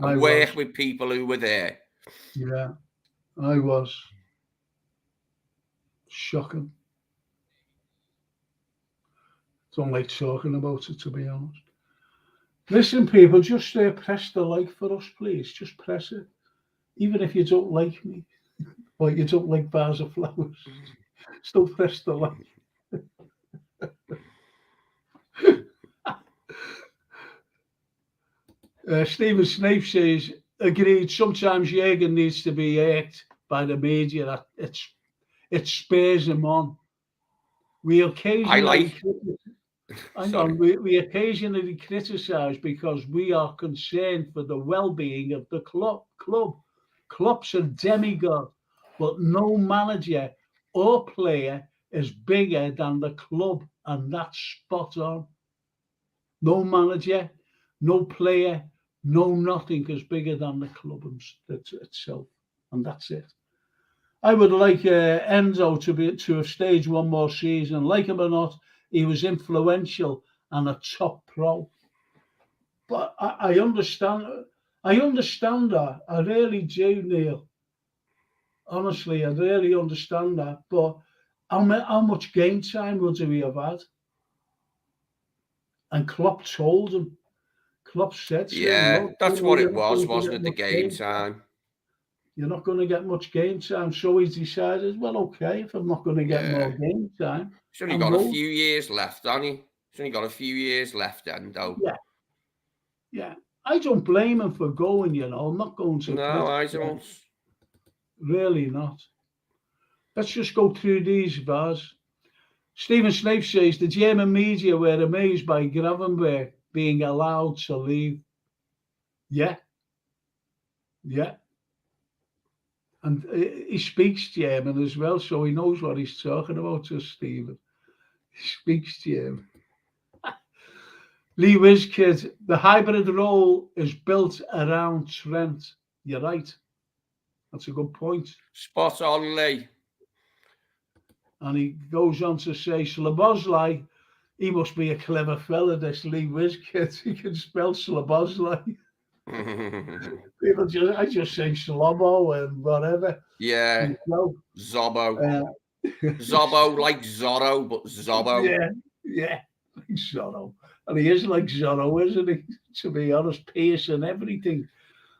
I worked with people who were there. Yeah, I was. Shocking. Don't like talking about it, to be honest. Listen, people, just press the like for us, please. Just press it. Even if you don't like me, or you don't like bars of flowers, still press the like. Stephen Snape says, agreed, sometimes Jürgen needs to be irked by the media. It spurs him on. We occasionally criticise because we are concerned for the well-being of the club. Klopp's a demigod, but no manager or player is bigger than the club, and that's spot on. No manager, no player, no nothing is bigger than the club itself, and that's it. I would like Enzo to have staged one more season. Like him or not, he was influential and a top pro. But I understand. I understand that. I really do, Neil. Honestly, I really understand that. But how much game time would he have had? And Klopp told him. Klopp said to him, yeah, that's what it was, wasn't it? The game time. You're not going to get much game time. So he's decided, well, okay, if I'm not going to get more game time. He's only got a few years left, hasn't he? He's only got a few years left, Endo. Yeah. I don't blame him for going, I'm not going to. No, I don't. Really not. Let's just go through these, Vaz. Stephen Snape says the German media were amazed by Gravenberch being allowed to leave. Yeah. And he speaks German as well, so he knows what he's talking about, just Stephen. He speaks German. Lee Wizkid, the hybrid role is built around Trent. You're right. That's a good point. Spot on, Lee. And he goes on to say, Szoboszlai, he must be a clever fella, this Lee Wizkid. He can spell Szoboszlai. I just say Slobo and whatever. Yeah. Zobbo. Zobbo like Zorro, but Zobbo. Yeah, like Zorro. And he is like Zorro, isn't he? To be honest, piercing everything.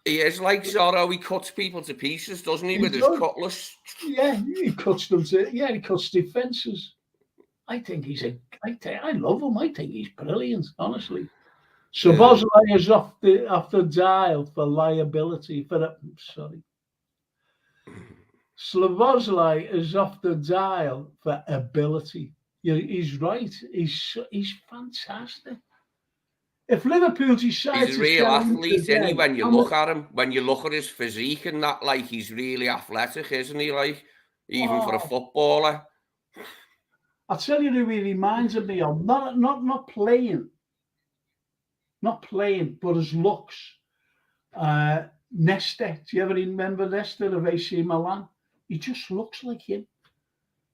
He is like Zorro. He cuts people to pieces, doesn't he, with his cutlass? Yeah, he cuts them he cuts defences. I think I love him. I think he's brilliant, honestly. Szoboszlai is off the dial for liability. Szoboszlai is off the dial for ability. He's right. He's fantastic. If Liverpool decides, he's a real athlete, isn't he? When you look at him, when you look at his physique and that, like he's really athletic, isn't he? Like, even for a footballer. I'll tell you who he reminds me of. Not playing, but his looks. Nesta. Do you ever remember Nesta of AC Milan? He just looks like him.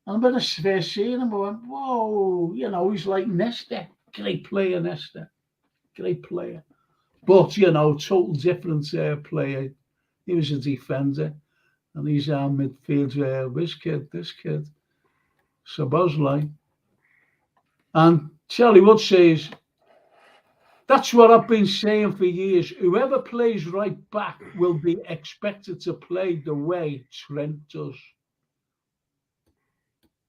And when I first seen him, I went, whoa, you know, he's like Nesta. Great player, Nesta. Great player. But, you know, total different player. He was a defender. And he's our midfielder. This kid. Sabozlai. And Charlie Wood says, that's what I've been saying for years. Whoever plays right back will be expected to play the way Trent does.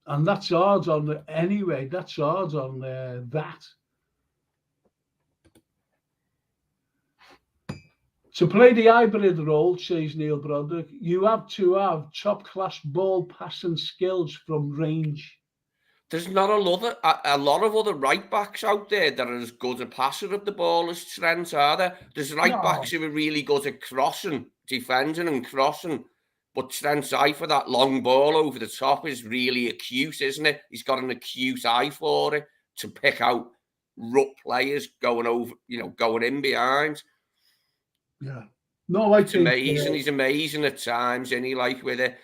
And that's hard on anyway. That's hard on that. To play the hybrid role, says Neil Broderick, you have to have top-class ball passing skills from range. There's not a lot of other right backs out there that are as good a passer of the ball as Trent, are there? There's right backs who are really good at crossing, defending and crossing. But Trent's eye for that long ball over the top is really acute, isn't it? He's got an acute eye for it to pick out rough players going over, you know, going in behind. Yeah. No, I think amazing. He's amazing at times, and he like with it.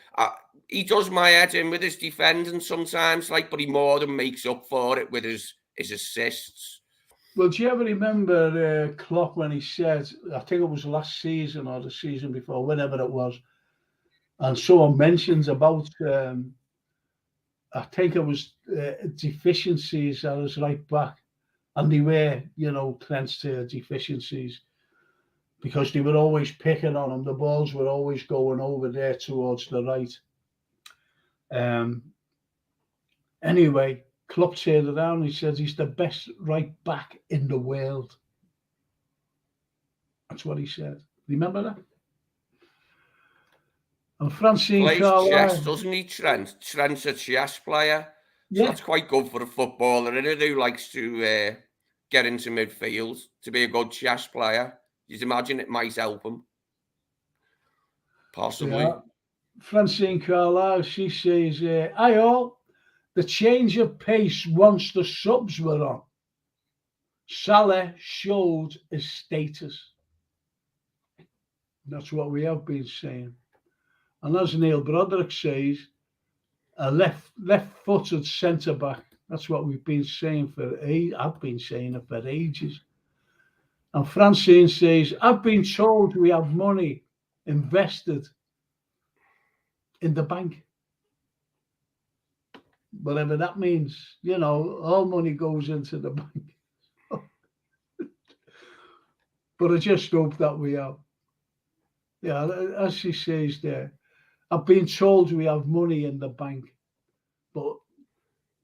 He does my head in with his defending sometimes, like, but he more than makes up for it with his assists. Well, do you ever remember Klopp when he said, I think it was last season or the season before, whenever it was, and someone mentions about, I think it was deficiencies at his right back, and they were, you know, Trent's deficiencies, because they were always picking on him. The balls were always going over there towards the right. Anyway, Klopp turned it around. He says he's the best right back in the world. That's what he said. Remember that? And Francine plays Carlyle, chess, doesn't he, Trent? Trent's a chess player. So that's quite good for a footballer, isn't it, who likes to get into midfield, to be a good chess player. You'd imagine it might help him. Possibly. Yeah. Francine Carlyle, she says, hi all, the change of pace once the subs were on. Salah showed his status. That's what we have been saying. And as Neil Broderick says, a left-footed centre-back. That's what we've been saying I've been saying it for ages. And Francine says, I've been told we have money invested in the bank. Whatever that means, you know, all money goes into the bank. But I just hope that we have. Yeah, as she says there, I've been told we have money in the bank. But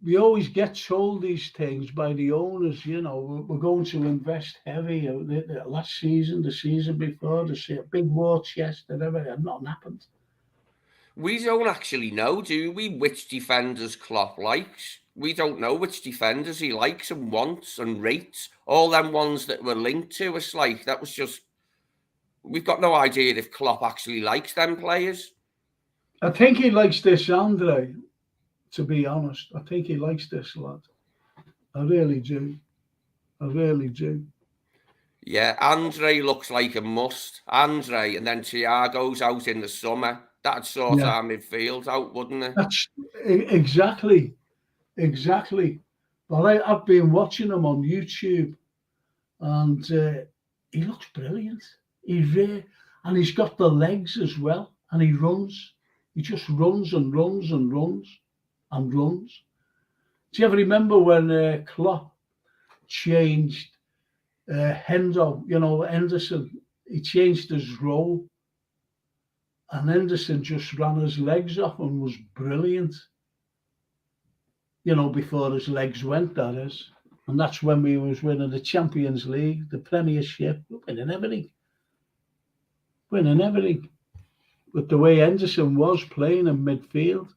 we always get told these things by the owners, you know, we're going to invest heavy. Last season, the season before, a big war chest and everything. Nothing happened. We don't actually know, do we, which defenders Klopp likes? We don't know which defenders he likes and wants and rates. All them ones that were linked to us, like, that was just... We've got no idea if Klopp actually likes them players. I think he likes this Andre, to be honest. I think he likes this lad. I really do. I really do. Yeah, Andre looks like a must. Andre, and then Thiago's out in the summer. That'd sort our midfield out, wouldn't it? That's exactly. Well, I've been watching him on YouTube, and he looks brilliant. And he's got the legs as well, and he runs. He just runs and runs and runs and runs. Do you ever remember when Klopp changed Henderson? He changed his role. And Henderson just ran his legs off and was brilliant. You know, before his legs went, that is. And that's when we was winning the Champions League, the Premiership, winning everything. With the way Henderson was playing in midfield.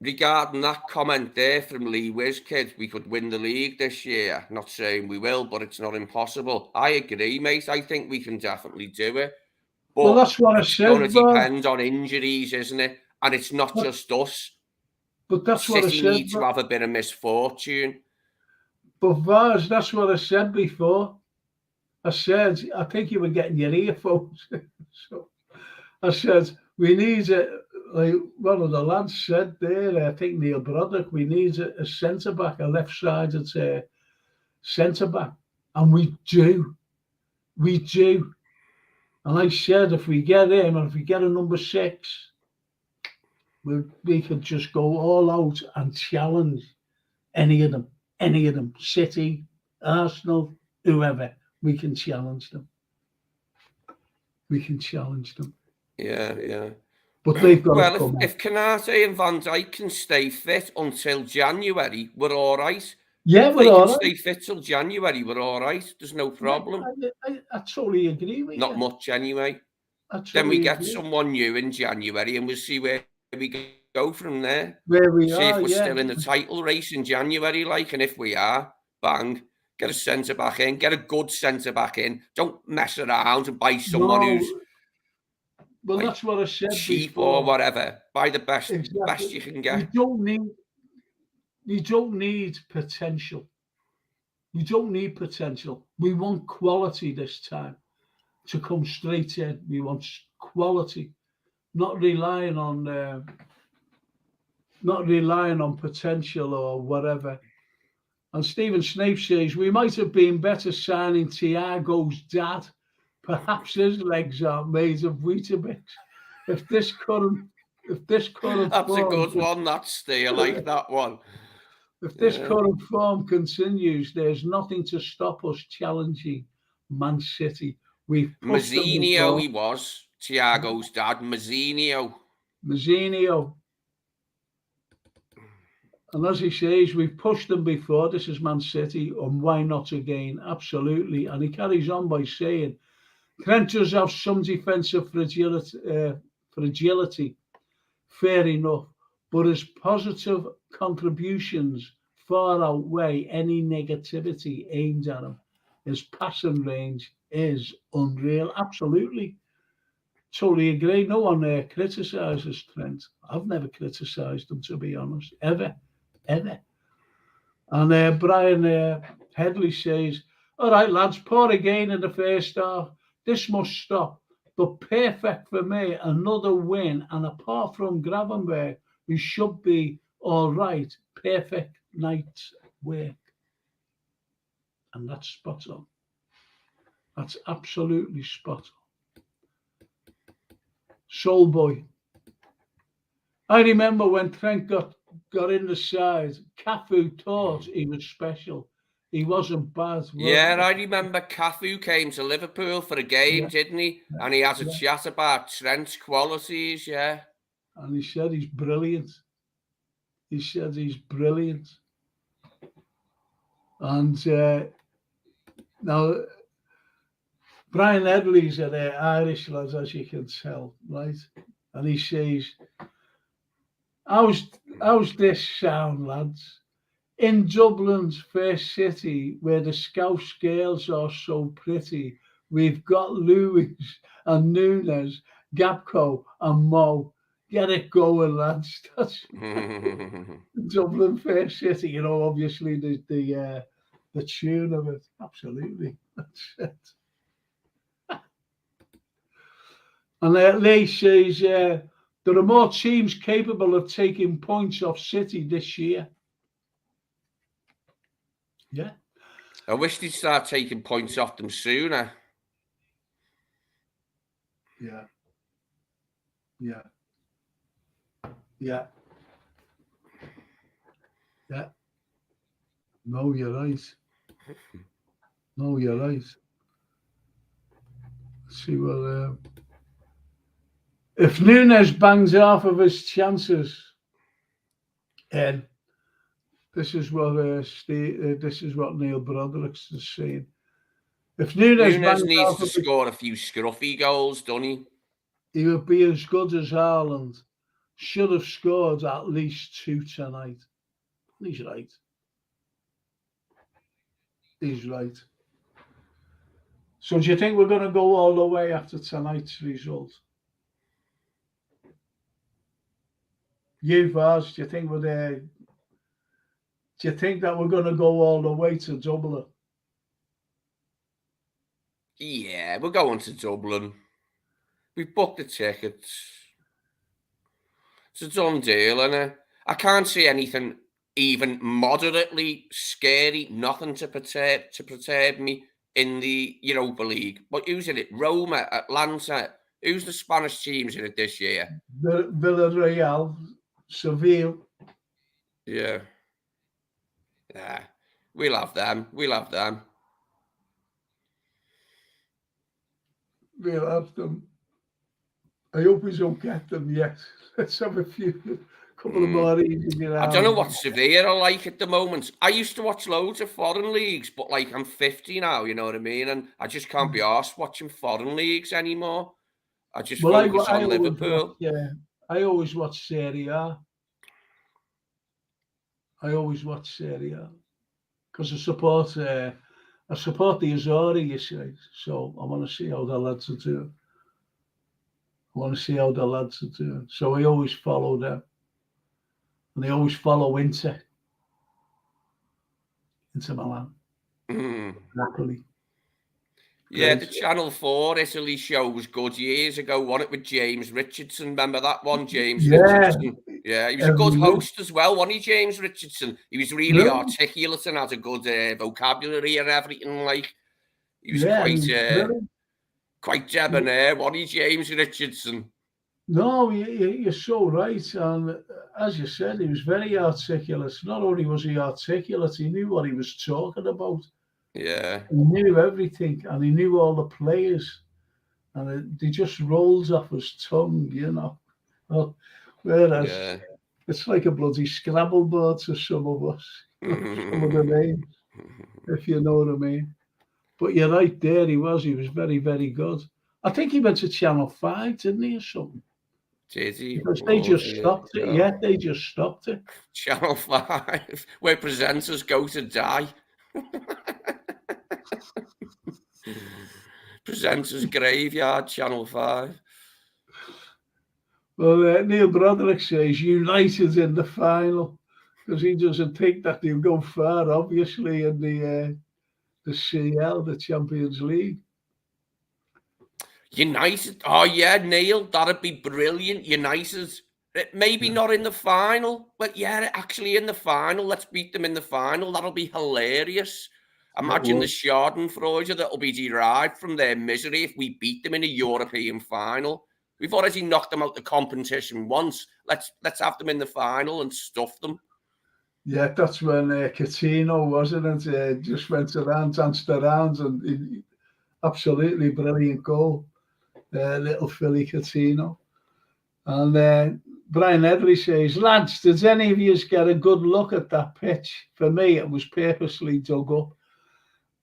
Regarding that comment there from Lee Wizkid, we could win the league this year. Not saying we will, but it's not impossible. I agree, mate. I think we can definitely do it. But well, that's what I said. It's going to depend on injuries, isn't it? And it's not just us. But that's what I City said. need to have a bit of misfortune. But Vaz, that's what I said before. I said, I think you were getting your earphones. So I said, we need it. Like one of the lads said there, I think Neil Broderick, we need a centre back, a left-sided centre back, and we do. And I said, if we get him, and if we get a number 6, we could just go all out and challenge any of them. City, Arsenal, whoever. We can challenge them. Yeah. But they've got to come if Canate and Van Dijk can stay fit until January, we're all right. Yeah, if we're they all can right. stay fit till January, we're all right. There's no problem. I totally agree with you. Not much anyway. Then we get someone new in January and we'll see where we go from there. Where we see are, if we're still in the title race in January, and if we are, bang, get a centre back in, get a good centre back in. Don't mess around and buy someone who's well, that's what I said cheap before. or whatever. Buy the best you can get. You don't need potential. We want quality this time to come straight in. We want quality, not relying on potential or whatever. And Stephen Snape says we might have been better signing Thiago's dad. Perhaps his legs aren't made of Weetabix. If this current that's form, a good one. That's I like that one. If this current form continues, there's nothing to stop us challenging Man City. We've Mazzinho, he was Thiago's dad. Mazzinho. And as he says, we've pushed them before. This is Man City, and why not again? Absolutely. And he carries on by saying, Trent does have some defensive fragility, fair enough, but his positive contributions far outweigh any negativity aimed at him. His passing range is unreal. Absolutely. Totally agree. No one criticises Trent. I've never criticised him, to be honest, ever. And Brian Headley says, all right, lads, poor again in the first half. This must stop. But perfect for me, another win. And apart from Gravenberg, we should be all right. Perfect night's work. And that's spot on. That's absolutely spot on. Soul boy. I remember when Trent got in the side, Cafu thought he was special. He wasn't bad. I remember Cafu came to Liverpool for a game, didn't he? And he had a chat about Trent's qualities, And he said he's brilliant. And now, Brian Edley's an Irish lad, as you can tell, right? And he says, how's this sound, lads? In Dublin's first city, where the Scouse girls are so pretty, we've got Lewis and Nunes, Gapco and Mo. Get it going, lads. That's Dublin first city. Obviously the tune of it. Absolutely, that's it. And Lee says there are more teams capable of taking points off City this year. Yeah. I wish they'd start taking points off them sooner. Yeah. No, you're right. Let's see what. If Nunes bangs half of his chances, Ed, this is what Neil Broderick's is saying. If Nunes needs to score a few scruffy goals, doesn't he? He would be as good as Haaland. Should have scored at least 2 tonight. He's right. So do you think we're going to go all the way after tonight's result? You, Vaz, do you think that we're going to go all the way to Dublin? Yeah, we're going to Dublin. We've booked the tickets. It's a done deal, innit? I can't see anything even moderately scary, nothing to perturb me in the Europa League. But who's in it? Roma, Atlanta. Who's the Spanish teams in it this year? Villarreal, Seville. Yeah. Yeah. We'll have them. We'll have them. We'll have them. I hope we don't get them yet. Let's have a couple of more easy rounds. I don't know what Sevilla are like at the moment. I used to watch loads of foreign leagues, but like I'm 50 now, you know what I mean? And I just can't be arsed watching foreign leagues anymore. I just focus on Liverpool. I always watch Serie A. Because I support the Azzurri, you see. So I want to see how the lads are doing. So I always follow them. And they always follow Inter Milan. Napoli. Yeah, the Channel 4 Italy show was good years ago. Won it with James Richardson. Remember that one, James Richardson? Yeah, he was a good host as well, wasn't he, James Richardson? He was really articulate and had a good vocabulary and everything. Like, he was quite debonair, wasn't he, James Richardson? No, you're so right. And as you said, he was very articulate. Not only was he articulate, he knew what he was talking about. Yeah. He knew everything, and he knew all the players. And they just rolls off his tongue, you know. Whereas it's like a bloody Scrabble board to some of us. Some of the names, if you know what I mean. But you're right there, he was very, very good. I think he went to Channel 5, didn't he, or something? Did he? Because they just stopped it. Yeah, they just stopped it. Channel 5, where presenters go to die. Presenters graveyard, Channel 5. Well, Neil Broderick says United in the final because he doesn't think that they'll go far, obviously, in the CL, the Champions League. United, oh yeah, Neil, that'd be brilliant. United, maybe not in the final, but yeah, actually in the final. Let's beat them in the final. That'll be hilarious. Imagine the Schadenfreude that'll be derived from their misery if we beat them in a European final. We've already knocked them out the competition once. Let's have them in the final and stuff them. Yeah, that's when Coutinho, wasn't it? Just went around, danced around, and absolutely brilliant goal. Little Philly Coutinho. And Brian Edley says, lads, did any of you get a good look at that pitch? For me, it was purposely dug up.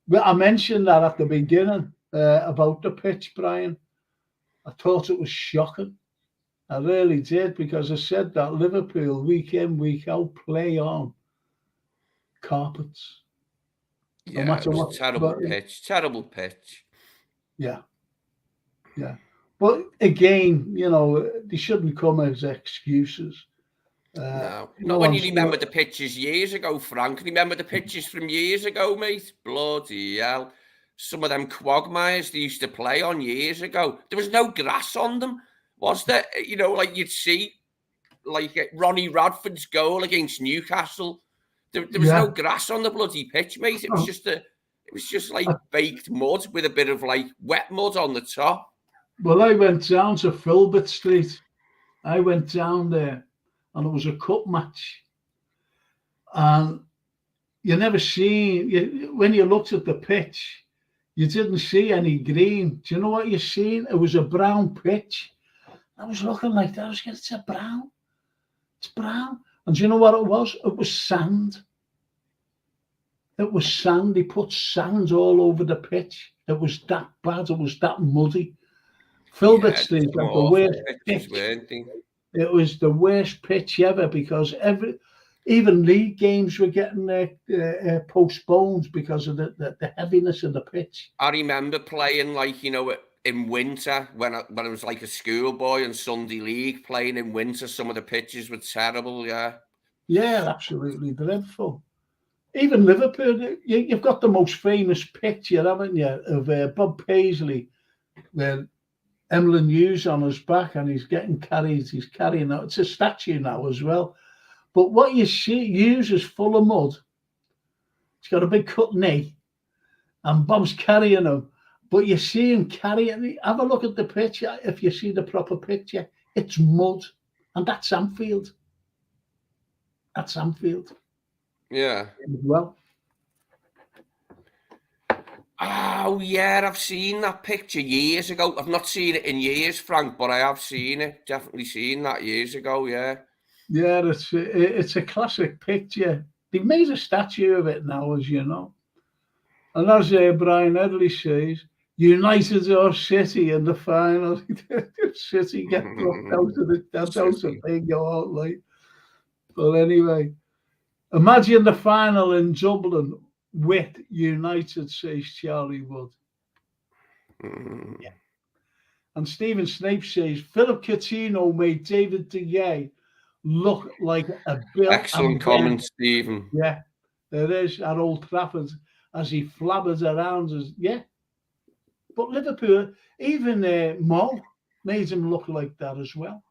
Well, I mentioned that at the beginning about the pitch, Brian. I thought it was shocking. I really did, because I said that Liverpool, week in, week out, play on carpets. Yeah, no matter what. Terrible pitch. Yeah. But again, they shouldn't come as excuses. No, not when you remember the pitches years ago, Frank. Remember the pitches from years ago, mate? Bloody hell. Some of them quagmires they used to play on years ago. There was no grass on them, was there? Like you'd see, like Ronnie Radford's goal against Newcastle. There was no grass on the bloody pitch, mate. It was just like baked mud with a bit of like wet mud on the top. Well, I went down to Filbert Street. I went down there, and it was a cup match. And you never seen, when you looked at the pitch, you didn't see any green. Do you know what you seen? It was a brown pitch. I was looking like that. I was going, it's brown. It's brown. And do you know what it was? It was sand. It was sand. They put sand all over the pitch. It was that bad. It was that muddy. Filbert Street had the worst pitch. It was the worst pitch ever, because even league games were getting postponed because of the heaviness of the pitch. I remember playing in winter when I was like a schoolboy in Sunday League playing in winter. Some of the pitches were terrible. Yeah. Yeah, absolutely dreadful. Even Liverpool, you've got the most famous picture, haven't you, of Bob Paisley, where Emlyn Hughes on his back and he's carrying out. It's a statue now as well. But what you see, Hughes is full of mud. He's got a big cut knee, and Bob's carrying him. But you see him carrying. Have a look at the picture. If you see the proper picture, it's mud, and that's Anfield. That's Anfield. Yeah. Well. Oh yeah, I've seen that picture years ago. I've not seen it in years, Frank, but I have seen it. Definitely seen that years ago. Yeah. Yeah, it's a classic picture. They've made a statue of it now, as you know. And as Brian Edley says, United or City in the final. City get dropped out of the that's out of they go out like. But anyway, imagine the final in Dublin with United, says Charlie Wood. Yeah. And Stephen Snape says Philip Coutinho made David De Gea look like a bill. Excellent comment, Stephen. Yeah, there is at Old Trafford as he flabbers around us. Yeah, but Liverpool, even Mo made him look like that as well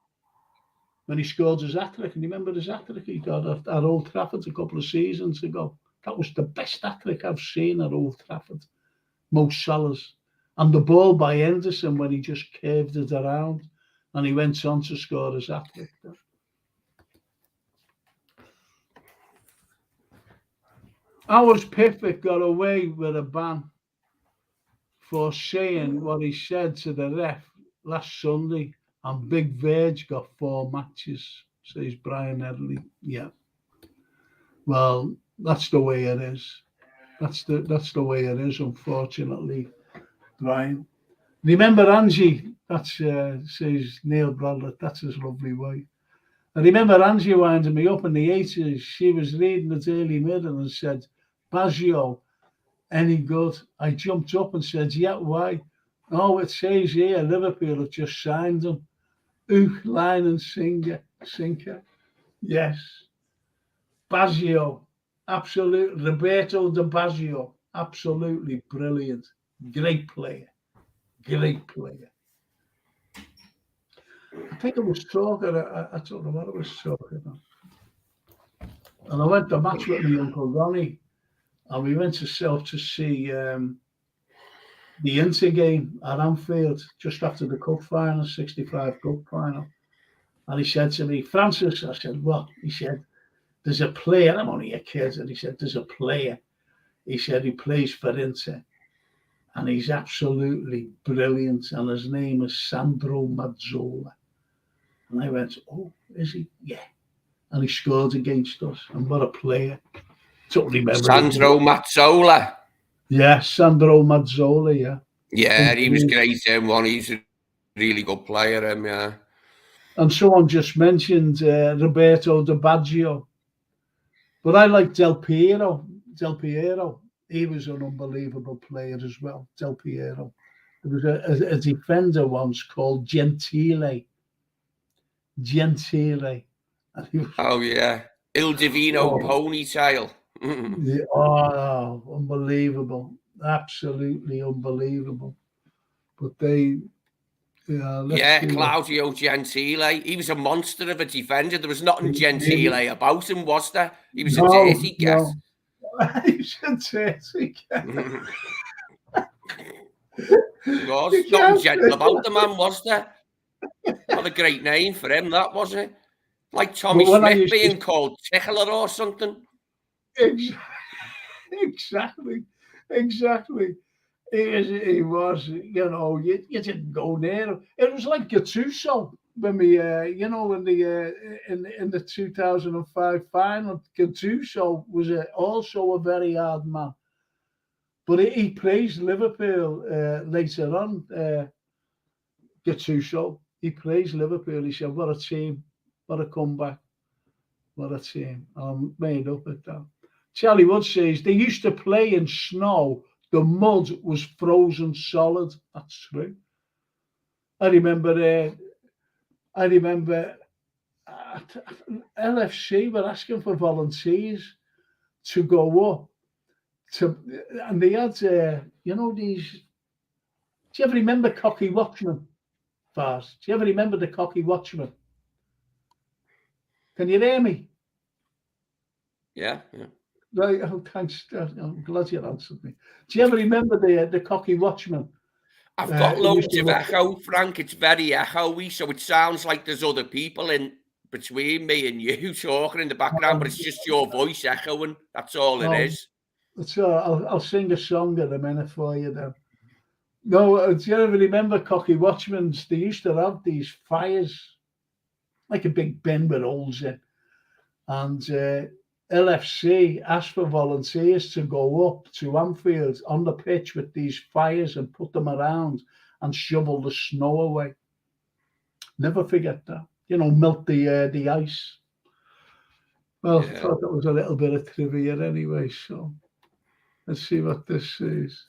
when he scored his hat-trick. And you remember his hat-trick he got at Old Trafford a couple of seasons ago? That was the best hat-trick I've seen at Old Trafford. Mo Salah's. And the ball by Henderson when he just curved it around and he went on to score his hat-trick. Ours Pickford got away with a ban for saying what he said to the ref last Sunday, and Big Verge got 4 matches, says Brian Edley. Yeah. Well, that's the way it is. That's the way it is, unfortunately, Brian. Remember Angie? That's says Neil Bradley. That's his lovely wife. I remember Angie winding me up in the 80s. She was reading the Daily Mirror and said, Baggio, any good? I jumped up and said, yeah, why? Oh, it says here Liverpool have just signed him. Hook, line and sinker. Yes. Baggio, absolutely. Roberto Di Baggio, absolutely brilliant. Great player. Great player. I think I was talking, I don't know what I was talking about. And I went to match with my Uncle Ronnie, and we went to see the Inter game at Anfield just after the cup final, 65 cup final. And he said to me, Francis, I said, what? He said, there's a player, I'm only a kid, and he said, there's a player. He said, he plays for Inter, and he's absolutely brilliant, and his name is Sandro Mazzola. And I went, oh, is he? Yeah. And he scored against us. And what a player. Don't remember. Sandro Mazzola. Yeah, Sandro Mazzola, yeah. Yeah, he was great, one. He's a really good player, yeah. And someone just mentioned Roberto Di Baggio. But I like Del Piero. Del Piero. He was an unbelievable player as well, Del Piero. There was a defender once called Gentile. Oh yeah, Il Divino ponytail. Yeah, oh, unbelievable, absolutely unbelievable. But they, Claudio Gentile. He was a monster of a defender. There was nothing Gentile about him, was there? He was a dirty cat. He was a dirty cat. He was nothing gentle about the man, was there? What a great name for him, that wasn't it? Like Tommy Smith being called Tickler or something. Exactly. He was, you know, you didn't go near him. It was like Gattuso when we, in the 2005 final. Gattuso was also a very hard man, but he praised Liverpool later on. Gattuso, he praised Liverpool. He said, "What a team! What a comeback! What a team!" I'm made up at that. Charlie Wood says they used to play in snow. The mud was frozen solid. That's true. I remember LFC were asking for volunteers to go up and they had, these. Do you ever remember Cocky Watchman? Fars? Do you ever remember the Cocky Watchman? Can you hear me? Yeah. Right. Oh, thanks. I'm glad you answered me. Do you ever remember the Cocky Watchman? I've got loads of echo, Frank. It's very echoey, so it sounds like there's other people in between me and you talking in the background, but it's just your voice echoing. That's all it is. So I'll sing a song in a minute for you then. No, do you ever remember Cocky Watchmans? They used to have these fires, like a big bin with holes in. And LFC asked for volunteers to go up to Anfield on the pitch with these fires and put them around and shovel the snow away. Never forget that. Melt the ice. Well, I thought that was a little bit of trivia anyway. So let's see what this says.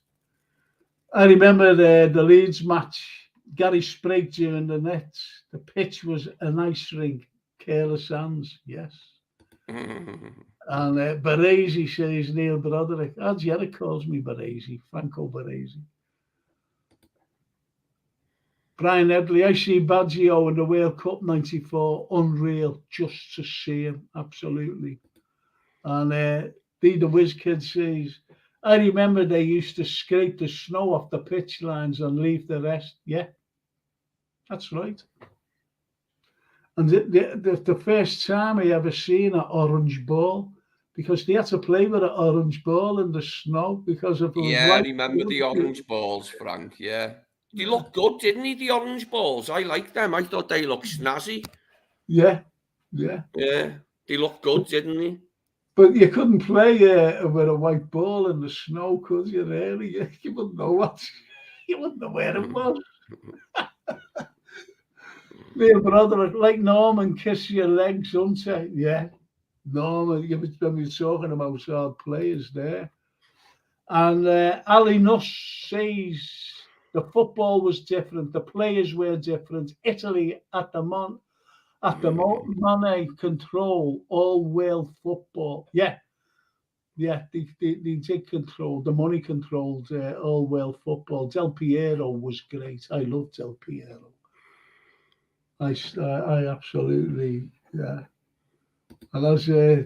I remember the Leeds match. Gary Sprague during the nets. The pitch was an ice rink. Careless hands, yes. And Baresi says Neil Broderick. Adjera calls me Baresi, Franco Baresi. Brian Edley, I see Baggio in the World Cup '94. Unreal, just to see him, absolutely. And the Whiz Kid says, I remember they used to scrape the snow off the pitch lines and leave the rest. Yeah, that's right. And the first time I ever seen an orange ball, because they had to play with an orange ball in the snow because if it was I remember the orange balls, Frank. Yeah, they looked good, didn't he? The orange balls, I like them. I thought they looked snazzy. Yeah. They looked good, didn't they? But you couldn't play with a white ball in the snow, could you? Really, you wouldn't know you wouldn't know where it was. My brother, like Norman, kiss your legs, don't you? Yeah. Norman, you've been talking about our players there. And Ali Nuss says the football was different, the players were different. Italy at the Money control all world football. Yeah, they did control. The money controlled all world football. Del Piero was great. I love Del Piero. I absolutely, yeah. And as my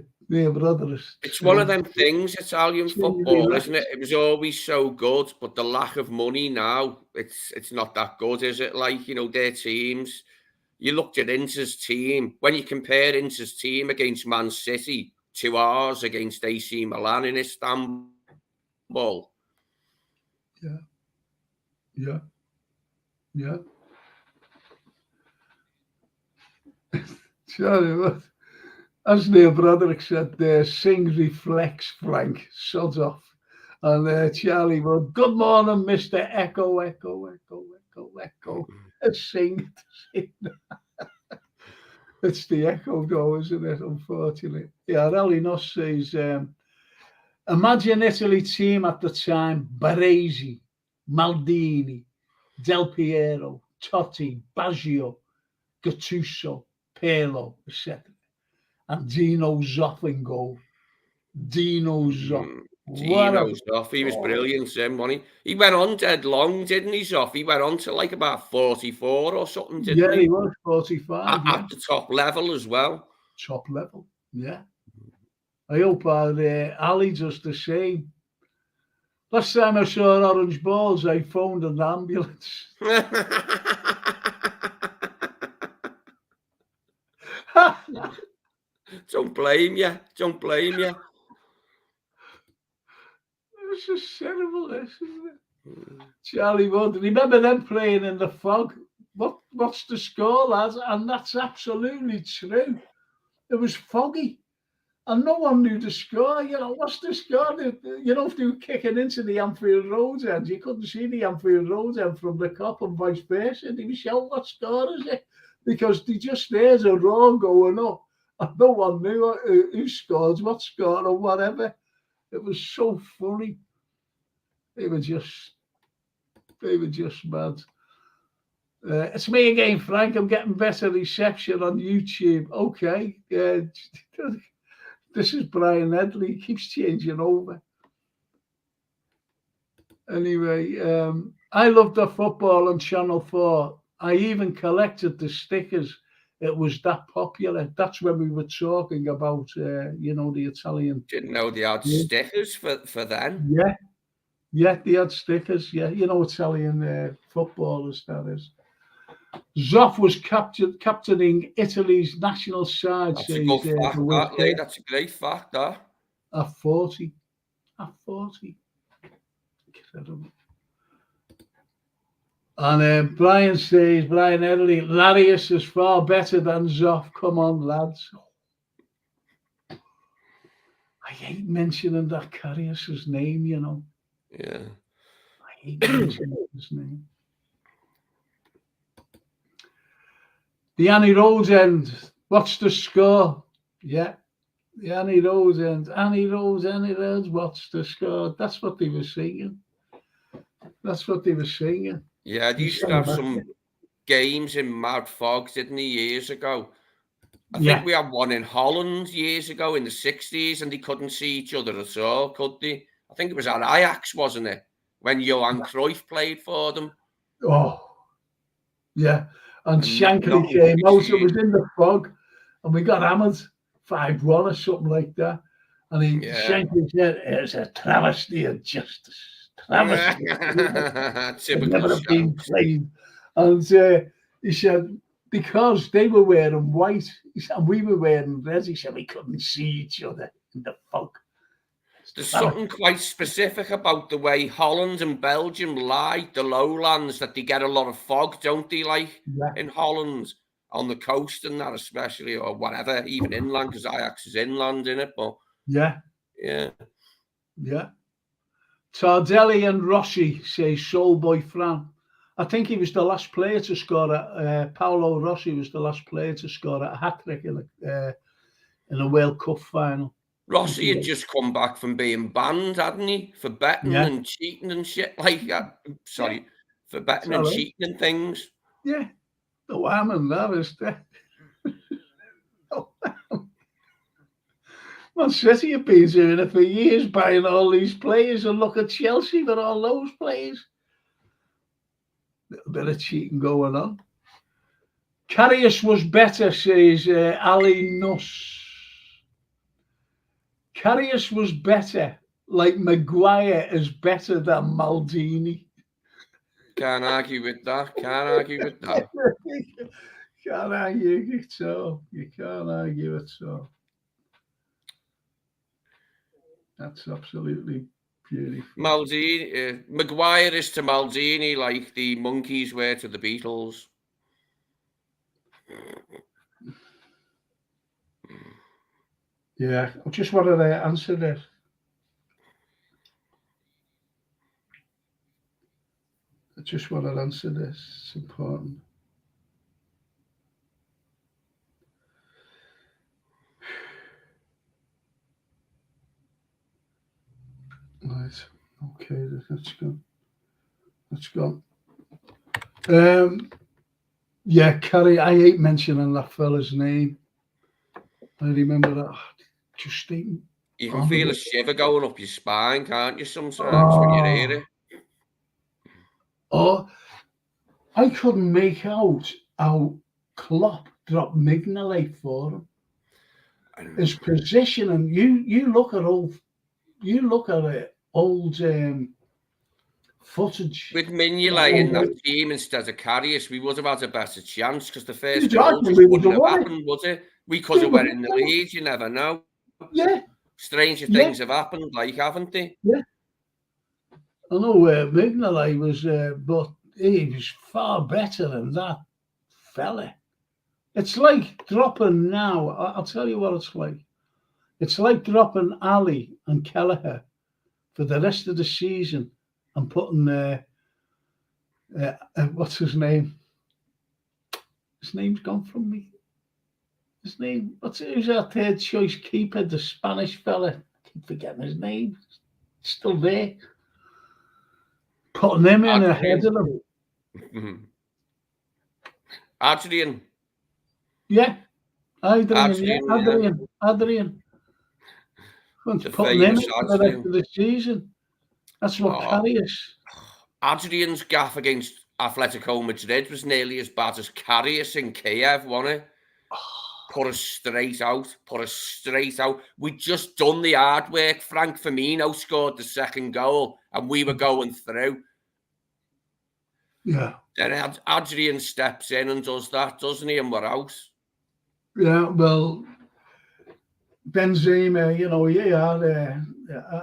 brothers, it's one of them things, Italian football, isn't it? It was always so good, but the lack of money now, it's not that good, is it? Like, their teams. You looked at Inter's team. When you compare Inter's team against Man City to ours against AC Milan in Istanbul. Yeah. Sorry, as Neil Broderick said, sing reflex, Frank, sods off. And Charlie wrote, good morning, Mr. Echo, Echo, Echo, Echo, Echo. Sing. It's the echo though, isn't it, unfortunately? Yeah, Rally Nuss says, imagine Italy team at the time, Baresi, Maldini, Del Piero, Totti, Baggio, Gattuso, Pirlo, etc. And Dino Zoff. Dino Zoff. Dino Zoff, he was brilliant, wasn't he? He went on dead long, didn't he, Zoff? He went on to like about 44 or something, didn't he? Yeah, he was 45. At the top level as well. Top level, yeah. I hope Ali does the same. Last time I saw orange balls, I phoned an ambulance. Don't blame you. Don't blame you. It's just terrible, isn't it? Charlie Wood, remember them playing in the fog? What's the score, lads? And that's absolutely true. It was foggy. And no one knew the score. What's the score? They were kicking into the Anfield Road end. You couldn't see the Anfield Road end from the Kop and vice versa. They were shouting, what score is it? Because they just heard a roar going up. And no one knew who scored, what score, or whatever. It was so funny. They were just mad. It's me again, Frank. I'm getting better reception on YouTube. Okay. This is Brian Edley. He keeps changing over. Anyway, I loved the football on Channel 4. I even collected the stickers. It was that popular. That's when we were talking about, the Italian. Didn't know they had stickers for then. Yeah, they had stickers. Yeah, Italian footballers, that is. Zoff was captaining Italy's national side. That's a good fact, that, Lee. That's a great fact, that. At 40. At 40. Incredible. And Brian Edley, Larius is far better than Zoff. Come on, lads. I hate mentioning that Karius's name, Yeah. I hate mentioning his name. The Annie Rose end. What's the score? Yeah. The Annie Rose end. Annie Rose, what's the score? That's what they were singing. Yeah, they used to have some games in Mad Fog, didn't they, years ago? I think we had one in Holland years ago in the 60s, and they couldn't see each other at all, could they? I think it was at Ajax, wasn't it? When Johan Cruyff played for them. Oh, yeah. And Shankly came out. It was in the fog, and we got hammered 5-1 or something like that. And Shankly said, "It's a travesty of justice. Travesty. Never have been played." And he said, because they were wearing white, he said, and we were wearing red, he said, we couldn't see each other in the fog. There's something quite specific about the way Holland and Belgium lie, the lowlands, that they get a lot of fog, don't they, in Holland, on the coast and that especially, or whatever, even inland, because Ajax is inland, innit? But Yeah. Tardelli and Rossi say Soul Boy Fran. I think he was the last player to score Paolo Rossi was the last player to score a hat-trick in a World Cup final. Rossi had just come back from being banned, hadn't he? For betting and cheating and shit like that. Sorry, for betting and cheating and things. Yeah. No harm in that, is there? Man City have been doing it for years, buying all these players, and look at Chelsea with all those players. Little bit of cheating going on. Karius was better, says Ali Nuss. Karius was better, like Maguire is better than Maldini. Can't argue with that. Can't argue it so. You can't argue it so. That's absolutely beautiful. Maldini, Maguire is to Maldini like the Monkees were to the Beatles. Yeah, I just wanted to answer this. It's important. Right. Okay, let's go. Yeah, Carrie, I hate mentioning that fella's name. I remember that. Just thinking. You can feel a shiver going up your spine, can't you, sometimes when you hear it? Oh, I couldn't make out how Klopp dropped Mignolet for him. His position, and you look at old footage. With Mignolet in that team instead of Karius, we would have had a better chance, because the first goal just wouldn't have happened, would it? We could have went in the lead, you never know. Yeah. Stranger things have happened, haven't they? Yeah. I know Mignolet was, but he was far better than that fella. It's like dropping now. I'll tell you what it's like. It's like dropping Ali and Kelleher for the rest of the season and putting what's his name? His name's gone from me. Who's our third choice keeper? The Spanish fella. I keep forgetting his name. Still there. Putting him in ahead of him. Adrian. Yeah. Adrian. Adrian. The Putting him famous in for the rest of the season. That's what Karius. Adrian's gaff against Atletico Madrid was nearly as bad as Karius in Kiev, wasn't it? Put us straight out. We'd just done the hard work. Frank Firmino scored the second goal and we were going through. Yeah. Then Adrian steps in and does that, doesn't he? And we're out. Yeah, well, Benzema, you know,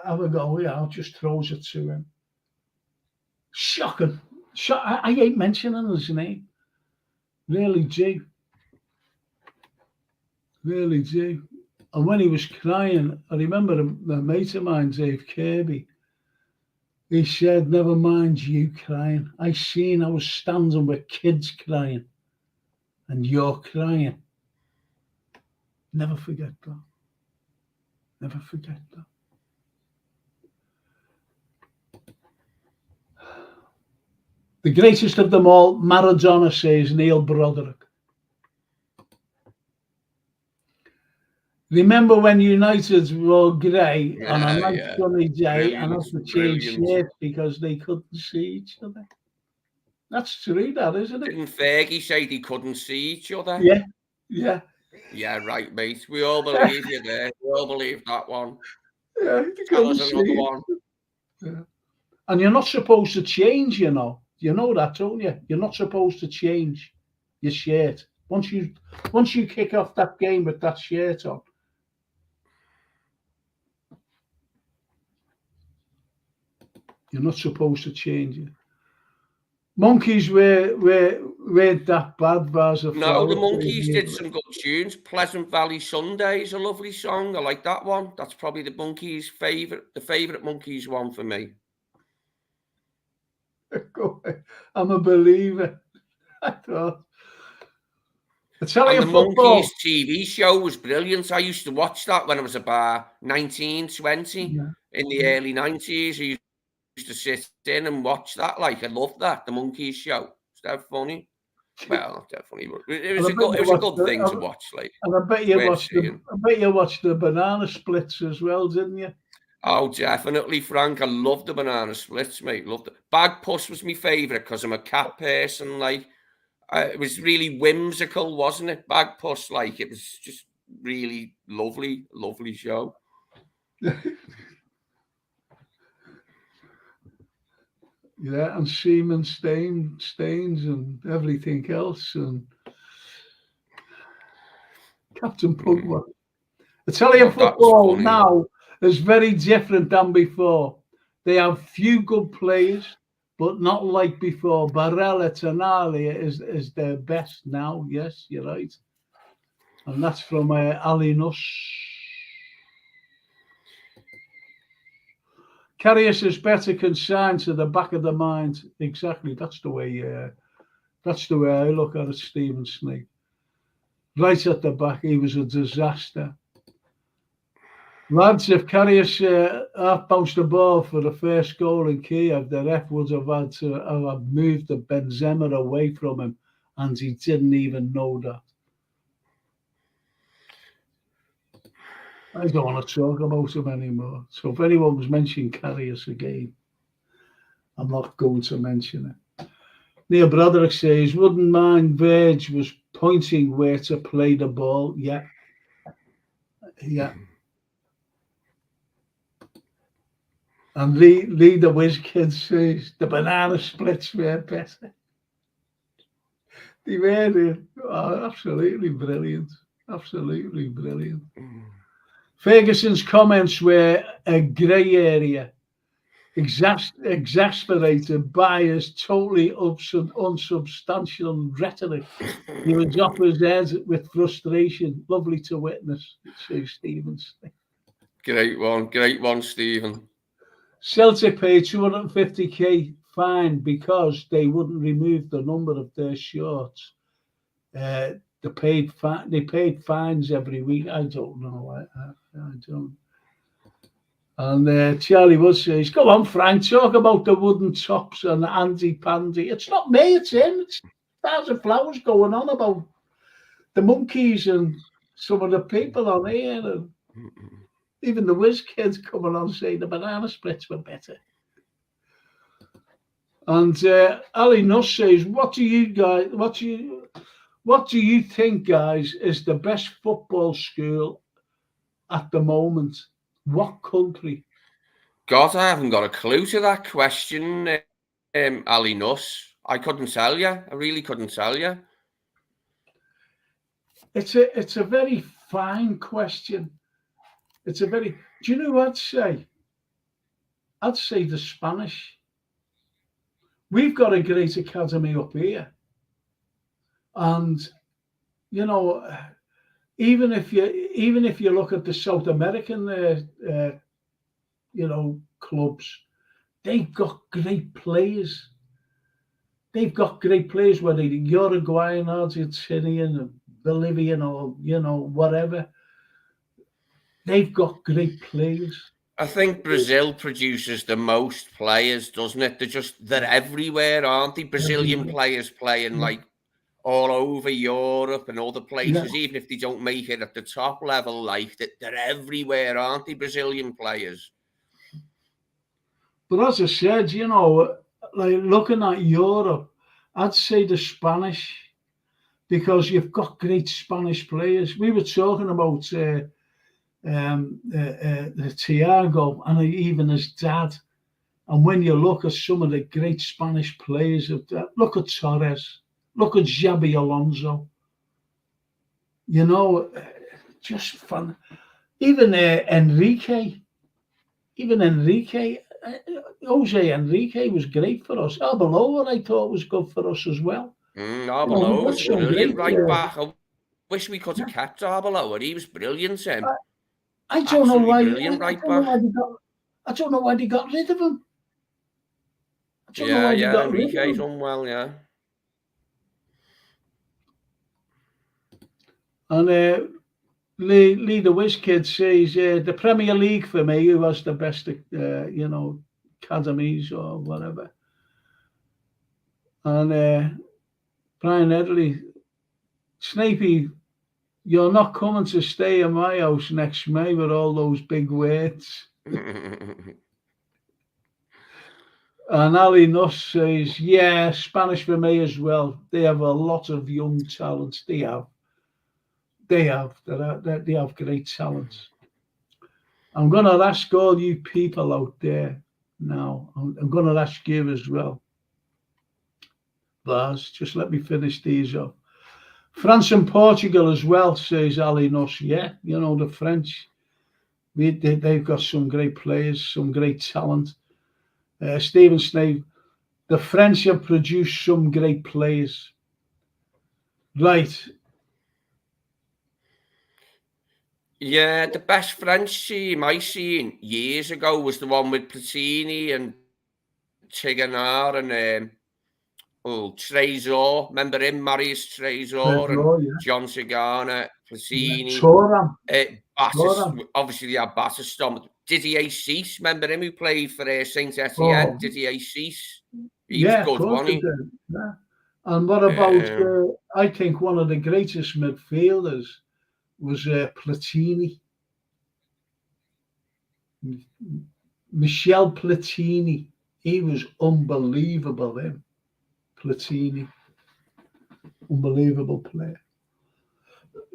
have a go, just throws it to him. Shocking. I hate mentioning his name. Really do. Really do. And when he was crying, I remember a mate of mine, Dave Kirby, he said, never mind you crying. I was standing with kids crying and you're crying. Never forget that. Never forget that. The greatest of them all, Maradona, says Neil Broderick. Remember when United were grey on a nice sunny day and had to change shirts because they couldn't see each other? That's true, that, isn't it? Didn't Fergie say they couldn't see each other? Yeah. Yeah, right, mate. We all believe you there. We all believe that one. Yeah, tell us another one. Yeah. And you're not supposed to change, you know. You know that, don't you? You're not supposed to change your shirt. Once you kick off that game with that shirt on, you're not supposed to change it. Monkeys weren't that bad, Vaz. No, the Monkeys did some good tunes. Pleasant Valley Sunday is a lovely song. I like that one. That's probably the Monkeys' the favourite Monkeys one for me. I'm a believer. I thought. And the Monkeys TV show was brilliant. I used to watch that when I was about 19, 20 in the early 90s. I used to sit in and watch that. Like, I loved that, the Monkeys show. Is that funny? Well, not that funny, but it was a good thing to watch. Like, and I bet you watched the Banana Splits as well, didn't you? Oh, definitely, Frank. I loved the Banana Splits, mate. Loved it. Bag Puss was my favourite because I'm a cat person. Like, it was really whimsical, wasn't it? Bag Puss, like, it was just really lovely show. Yeah, and Seaman Stains and everything else, and Captain Pugwash. Italian football now is very different than before. They have few good players, but not like before. Barella, Tonali is their best now. Yes, you're right. And that's from Ali Nuss. Karius is better consigned to the back of the mind. Exactly. That's the way I look at it, Stephen Snake. Right at the back, he was a disaster. Lads, if Karius bounced the ball for the first goal in Kiev, the ref would have had to have moved the Benzema away from him, and he didn't even know that. I don't want to talk about him anymore. So if anyone was mentioning Karius again, I'm not going to mention it. Neil Broderick says, wouldn't mind Verge was pointing where to play the ball. Yeah. And Lee the Whiz Kid says, the Banana Splits were better. They were absolutely brilliant. Absolutely brilliant. Ferguson's comments were a grey area, exasperated by his totally unsubstantial rhetoric. He was off his head with frustration. Lovely to witness, says Stevens. Great one, Stephen. Celtic paid 250k fine because they wouldn't remove the number of their shorts. They paid fines every week. I don't know. I don't. And Charlie Wood says, "Go on, Frank, talk about the wooden tops and Andy Pandy." It's not me, it's him. Bars of Flowers going on about the monkeys and some of the people on here, and even the whiz kids coming on saying the banana splits were better. And Ali Nuss says, what do you think, guys, is the best football school at the moment? What country? God, I haven't got a clue to that question, Ali Nuss. I couldn't tell you. I really couldn't tell you. It's a very fine question. Do you know what I'd say? I'd say the Spanish. We've got a great academy up here. And, you know, even if you look at the South American, clubs, they've got great players. They've got great players, whether they're Uruguayan, Argentinian, Bolivian, or whatever. They've got great players. I think Brazil produces the most players, doesn't it? They're everywhere, aren't they? Brazilian players playing like all over Europe and other places, even if they don't make it at the top level, like they're everywhere, aren't they? Brazilian players. But as I said, like looking at Europe, I'd say the Spanish, because you've got great Spanish players. We were talking about Thiago and even his dad. And when you look at some of the great Spanish players, look at Torres, look at Xabi Alonso. Just fun. Even Enrique. Jose Enrique was great for us. Arbeloa, I thought, was good for us as well. Arbeloa was brilliant right back. I wish we could have kept Arbeloa. He was brilliant, I don't know why. Brilliant right back. I don't know why they got rid of him. Enrique's unwell, yeah. And Lee the Whiz Kid says the Premier League for me, who has the best, academies or whatever. And Brian Edley, Snapey, you're not coming to stay in my house next May with all those big words. And Ali Nuss says, yeah, Spanish for me as well. They have a lot of young talents. They have great talents. I'm going to ask all you people out there now. I'm going to ask you as well. Bars, just let me finish these up. France and Portugal as well, says Ali Nuss. Yeah, the French, they've got some great players, some great talent. Stephen Snape, the French have produced some great players. Right. Yeah, the best French team I seen years ago was the one with Platini and Chiganard and Trésor. Remember him, Marius Trésor and John Sagana, Platini. Obviously they had Battiston. Didier Cisse, remember him who played for Saint Etienne? Didier Cisse. He was good, wasn't he? Yeah. And what about, I think one of the greatest midfielders was Platini. Michel Platini. He was unbelievable, him. Platini. Unbelievable player.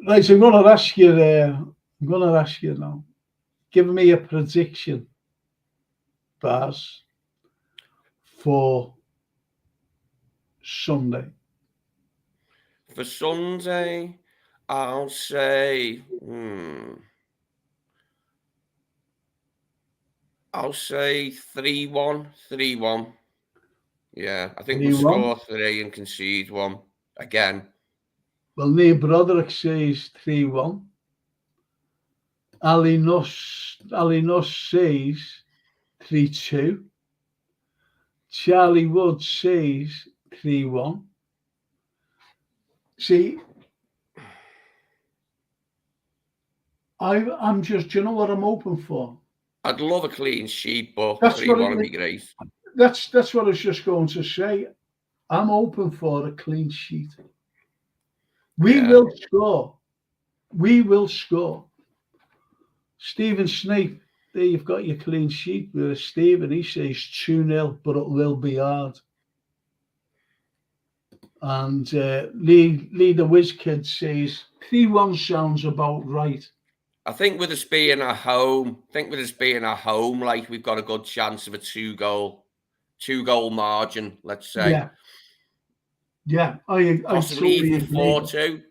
Right, so I'm going to ask you now. Give me a prediction, Baz, for Sunday. For Sunday, I'll say, I'll say 3-1, 3-1. Yeah, I think we'll score 3 and concede 1 again. Well, Neil Broderick says 3-1. Ali Nuss says 3-2. Charlie Wood says 3-1. See, I'm just, you know what I'm hoping for? I'd love a clean sheet, but 3-1 would be great. That's what I was just going to say. I'm open for a clean sheet. We will score. We will score. Stephen Snape, there you've got your clean sheet with Stephen. He says 2-0, but it will be hard. And Lee the Whiz Kid says 3-1 sounds about right. I think with us being at home, like we've got a good chance of a two-goal margin, let's say. Yeah, I possibly totally even 4-2.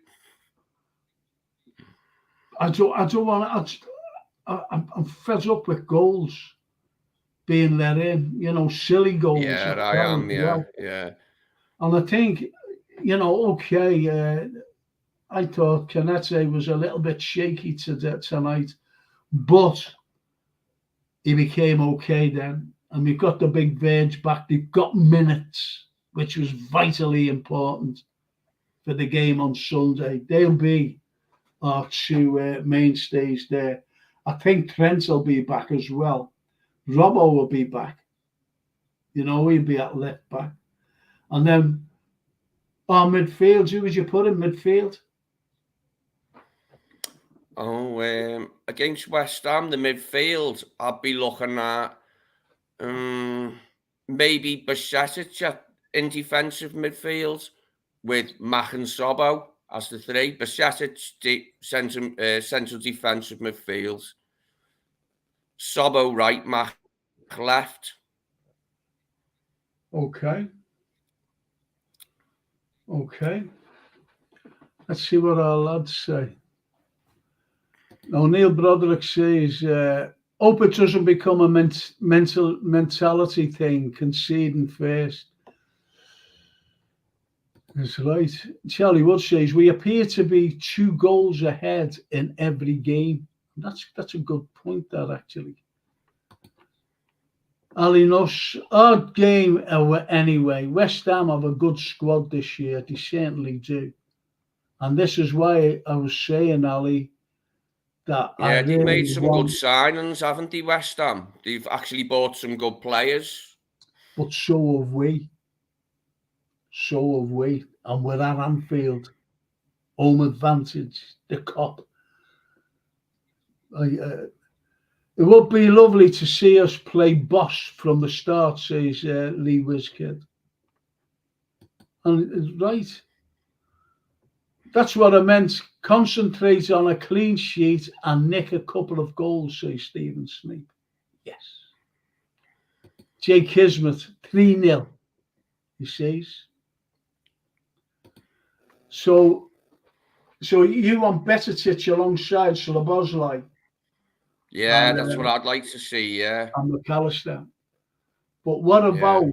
I don't want to. I'm fed up with goals being let in. You know, silly goals. Yeah, I am. Yeah. And I think, okay. I thought Canete was a little bit shaky tonight, but he became okay then. And we've got the big Verge back. They've got minutes, which was vitally important for the game on Sunday. They'll be our two mainstays there. I think Trent will be back as well. Robbo will be back. He'll be at left back. And then our midfield, who would you put in midfield? Oh, against West Ham, the midfield, I'd be looking at maybe Bajcetic in defensive midfield with Mac and Sobbo as the three. Bajcetic central defensive midfield. Sobbo right, Mac left. Okay. Let's see what our lads say. Now, Neil Broderick says, hope it doesn't become a mentality thing, conceding first. That's right. Charlie Wood says, we appear to be 2 goals ahead in every game. That's a good point, that actually. Ali Nuss, odd game anyway. West Ham have a good squad this year. They certainly do. And this is why I was saying, Ali, that they've made some good signings, haven't they, West Ham? They've actually bought some good players. But so have we. And we're at Anfield. Home advantage, the Kop. It would be lovely to see us play boss from the start, says Lee Wizkid. And it's right. That's what I meant. Concentrate on a clean sheet and nick a couple of goals, says Stephen Snape. Yes. Jay Kismet, 3-0, he says. So you want Bajcetic alongside Szoboszlai? Yeah, that's what I'd like to see. Yeah, and McAllister. But what about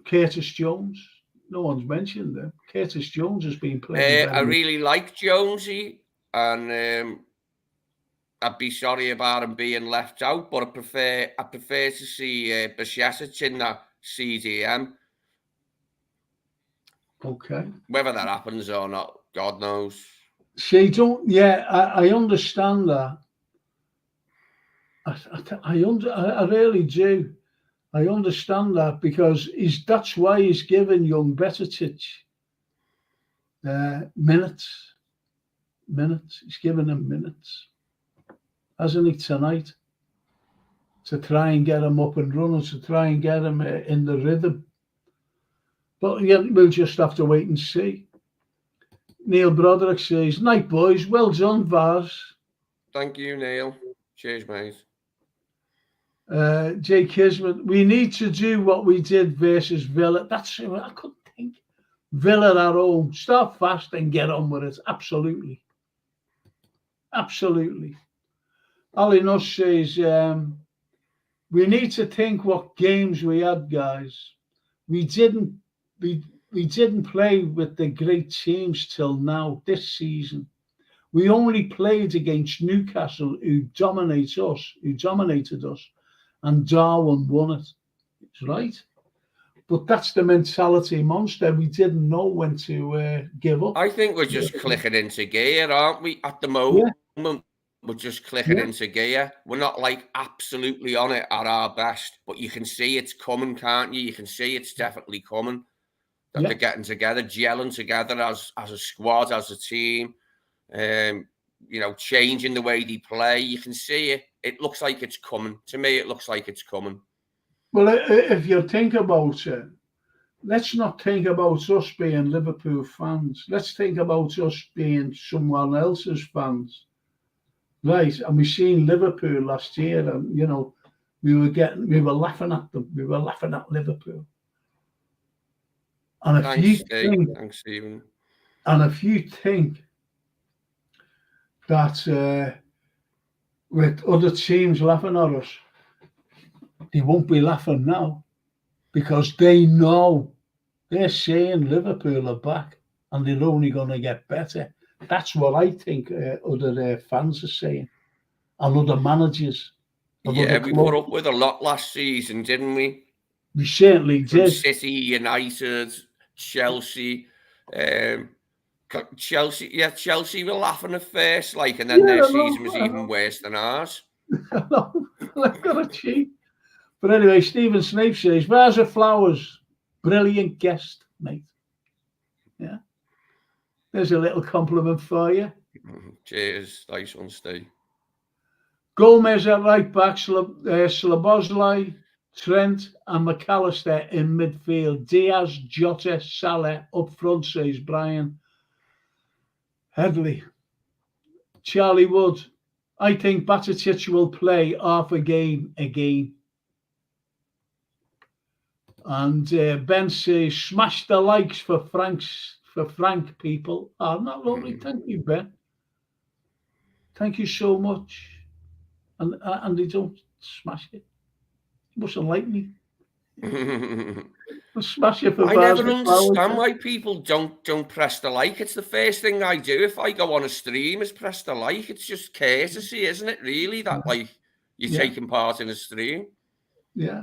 Curtis Jones? No one's mentioned him. Curtis Jones has been playing. I really like Jonesy, and I'd be sorry about him being left out. But I prefer to see Bajcetic in that CDM. Okay. Whether that happens or not, God knows. I understand that. I really do. I understand that because that's why he's given young Bajcetic minutes. He's given him minutes, hasn't he, tonight? To try and get him up and running, to try and get him in the rhythm. But yeah, we'll just have to wait and see. Neil Broderick says, night, boys. Well done, Vaz. Thank you, Neil. Cheers, mate. Jay Kismet, we need to do what we did versus Villa. That's I couldn't think. Villa at home. Start fast and get on with it. Absolutely. Ali Nuss says, we need to think what games we had, guys. We didn't play with the great teams till now this season. We only played against Newcastle, who dominated us, and Darwin won it. It's right. But that's the mentality monster. We didn't know when to give up. I think we're just clicking into gear, aren't we? At the moment, we're just clicking into gear. We're not like absolutely on it at our best, but you can see it's coming, can't you? You can see it's definitely coming. That they're getting together, gelling together as a squad, as a team. You know, changing the way they play. You can see it. It looks like it's coming. To me, it looks like it's coming. Well, if you think about it, let's not think about us being Liverpool fans. Let's think about us being someone else's fans. Right, and we seen Liverpool last year, and you know, we were laughing at them. We were laughing at Liverpool. And Thanks, Stephen. And if you think that with other teams laughing at us, they won't be laughing now, because they know, they're saying Liverpool are back and they're only going to get better. That's what I think other fans are saying, and other managers. Yeah, we put up with a lot last season, didn't we? We certainly From did. City, United, Chelsea. Chelsea were laughing at first, like, and then their season was even worse than ours. I've got a cheat. But anyway, Stephen Snape says, "Vase of flowers, brilliant guest, mate." Yeah, there's a little compliment for you. Cheers, nice one, Steve. Gomez at right back, Szoboszlai, Trent and McAllister in midfield. Diaz, Jota, Salah up front, says Brian Headley. Charlie Wood, I think Batatic will play half a game again. And Ben says, smash the likes for Frank, people. Oh, not lovely. Thank you, Ben. Thank you so much. And they don't smash it. He mustn't like me. Smash it for I never understand why people don't press the like. It's the first thing I do if I go on a stream is press the like. It's just courtesy, isn't it? Really, that like you're taking part in a stream. Yeah.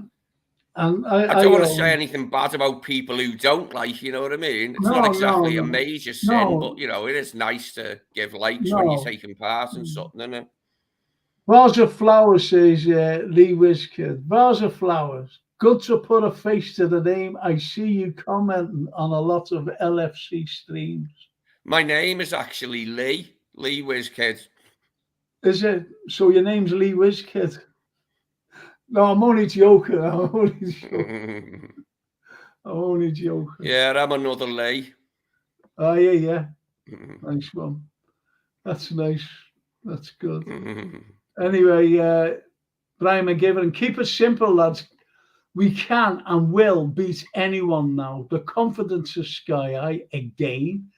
And I don't want to say anything bad about people who don't like, you know what I mean? It's not exactly a major sin, but you know, it is nice to give likes when you're taking part in something, isn't it? Vase of flowers, says Lee Wizkid. Vase of flowers. Good to put a face to the name. I see you commenting on a lot of LFC streams. My name is actually Lee Wizkid. Is it? So your name's Lee Wizkid? No, I'm only joking. I'm only joking. Yeah, I'm another Lee. Oh, yeah. Nice one. That's nice. That's good. Anyway, Brian McGivern, keep it simple, lads. We can and will beat anyone now. The confidence is sky high again.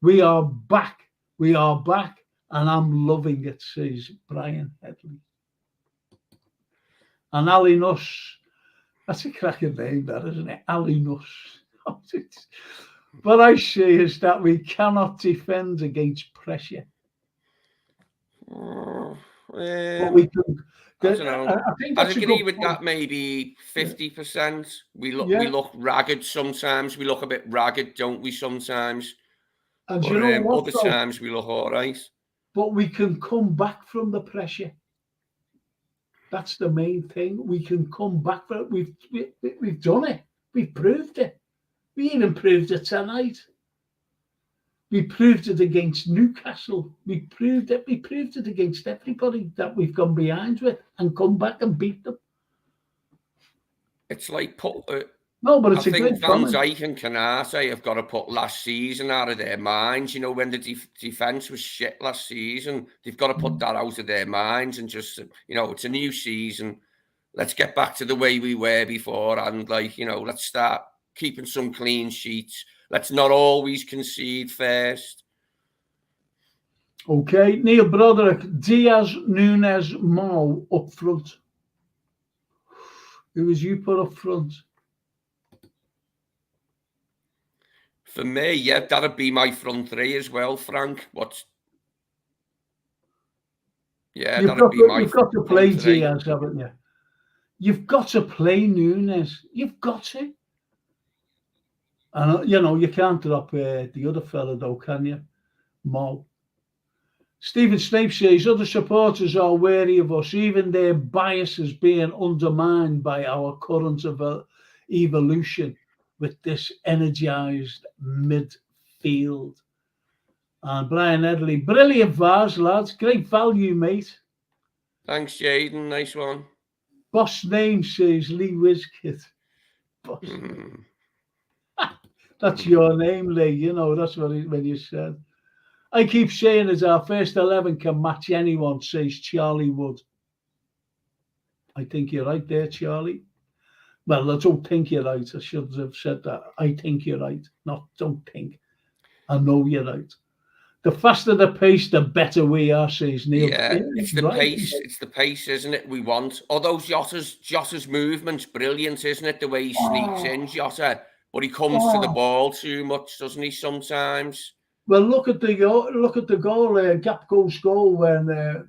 We are back. We are back, and I'm loving it, says Brian Headley. And Ali Nuss, that's a cracking name, that, isn't it? Ali Nuss. What I say is that we cannot defend against pressure. But we can. I don't know. I'd agree with that. Maybe 50%. We look ragged sometimes. We look a bit ragged, don't we? Sometimes. And you know what? Other times we look all right. But we can come back from the pressure. That's the main thing. We can come back from it. We've done it. We've proved it. We even proved it tonight. We proved it against Newcastle. We proved it against everybody that we've gone behind with and come back and beat them. It's like but it's I think Van Dijk and Canate have got to put last season out of their minds. You know, when the defence was shit last season, they've got to put that out of their minds and just, you know, it's a new season. Let's get back to the way we were before and, like, you know, let's start keeping some clean sheets. Let's not always concede first. Okay, Neil Broderick, Diaz, Nunes, Mo up front. Who was you put up front? For me, yeah, that'd be my front three as well, Frank. You've got to play Diaz, haven't you? You've got to play Nunes. You've got to. And, you know, you can't drop the other fella, though, can you? Mo. Stephen Snape says other supporters are wary of us, even their biases being undermined by our current evolution with this energised midfield. And Brian Edley, brilliant Vars, lads. Great value, mate. Thanks, Jaden. Nice one. Boss name, says Lee Wizkid. Boss name. That's your name, Lee. You know, that's what when you said. I keep saying as our first 11 can match anyone, says Charlie Wood. I think you're right there, Charlie. Well, I don't think you're right. I should have said that. I think you're right. Not don't think. I know you're right. The faster the pace, the better we are, says Neil. Yeah, it's the pace. It's the pace, isn't it? We want. Although Jota's movement's brilliant, isn't it? The way he sneaks in, Jota. But he comes to the ball too much, doesn't he, sometimes? Well, look at the goal, gap goal when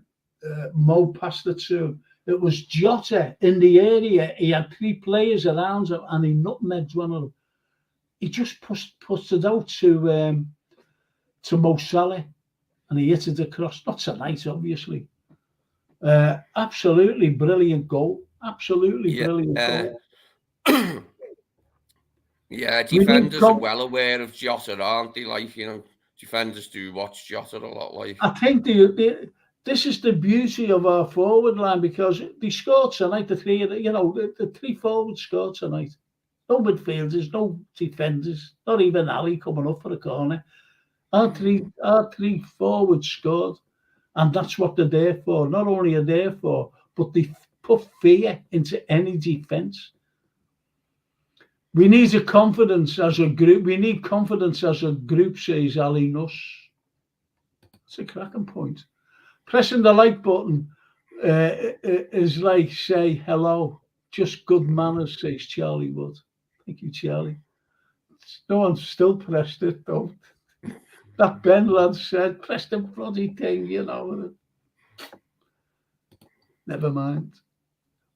Mo passed it to. It was Jota in the area. He had 3 players around him and he nutmegged one of them. He just pushed it out to Mo Salah and he hit it across. Not tonight, obviously. Absolutely brilliant goal. Absolutely brilliant goal. Yeah, defenders are well aware of Jota, aren't they? Like, you know, defenders do watch Jota a lot. Like, I think this is the beauty of our forward line because they scored tonight. The 3 forwards scored tonight. No midfielders, no defenders, not even Ali coming up for a corner. Our three forwards scored, and that's what they're there for. Not only are they there for, but they put fear into any defence. We need confidence as a group. We need confidence as a group, says Ali Nuss. It's a cracking point. Pressing the like button is like say hello. Just good manners, says Charlie Wood. Thank you, Charlie. No one's still pressed it, though. That Ben lad said, press the bloody thing, you know. Never mind.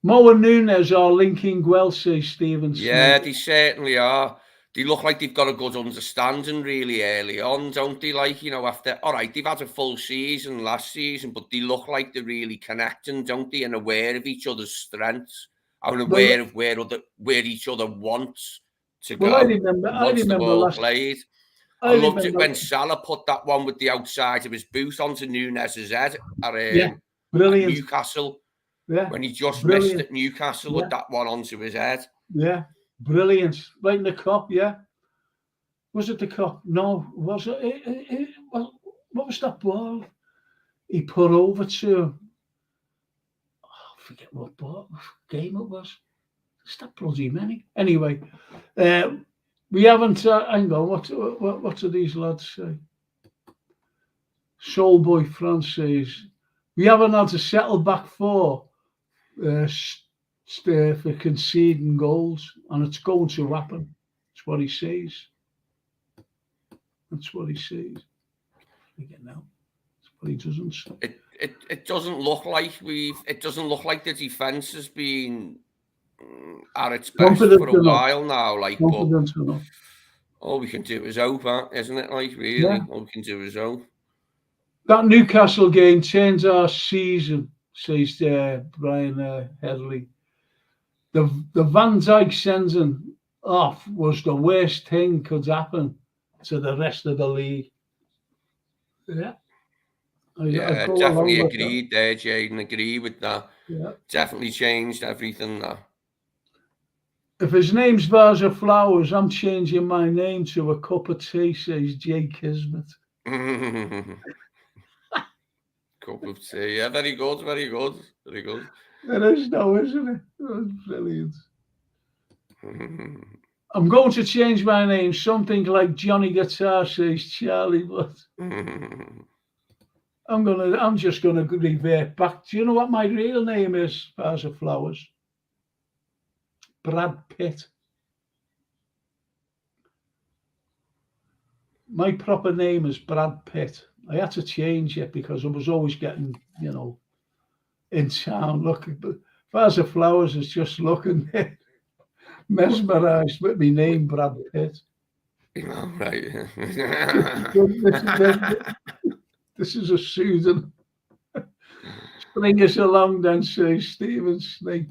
Mo and Nunes are linking well, says Stephen Smith. Yeah, they certainly are. They look like they've got a good understanding really early on, don't they? Like, you know, after, all right, they've had a full season last season, but they look like they're really connecting, don't they? And aware of each other's strengths and aware of where each other wants to go. I remember last played. I loved it when Salah put that one with the outside of his boot onto Nunes' head at Newcastle. Yeah, when he just missed at Newcastle with that one onto his head. Yeah, brilliant. Right in the cup, yeah. Was it the cup? No, was it? Well, what was that ball he put over to? I forget what game it was. It's that bloody many. Anyway, we haven't. Hang on, what do these lads say? Soulboy France says we haven't had to settle back for conceding goals, and it's going to happen. That's what he says. That's what he says. That's what he doesn't say. It doesn't look like it doesn't look like the defence has been at its best for a while now. Like, but all we can do is hope, isn't it? Like, really, all we can do is hope. That Newcastle game changed our season, says Brian Headley. The Van Dijk sending off was the worst thing could happen to the rest of the league. Yeah. I definitely agreed there, Jaden. Agree with that. Yeah. Definitely changed everything there. If his name's Vase of Flowers, I'm changing my name to a cup of tea, says Jay Kismet. Cup of tea. Yeah, very good, very good, very good. It is now, isn't it? That's brilliant. I'm going to change my name, something like Johnny Guitar, says Charlie, but I'm just gonna revert back. Do you know what my real name is, Vase of Flowers? Brad Pitt. My proper name is Brad Pitt. I had to change it because I was always getting, in town looking. But Vase of Flowers is just looking mesmerised with my name, Brad Pitt. Right. This is a soothing. Bring us along then, says Stephen Snake.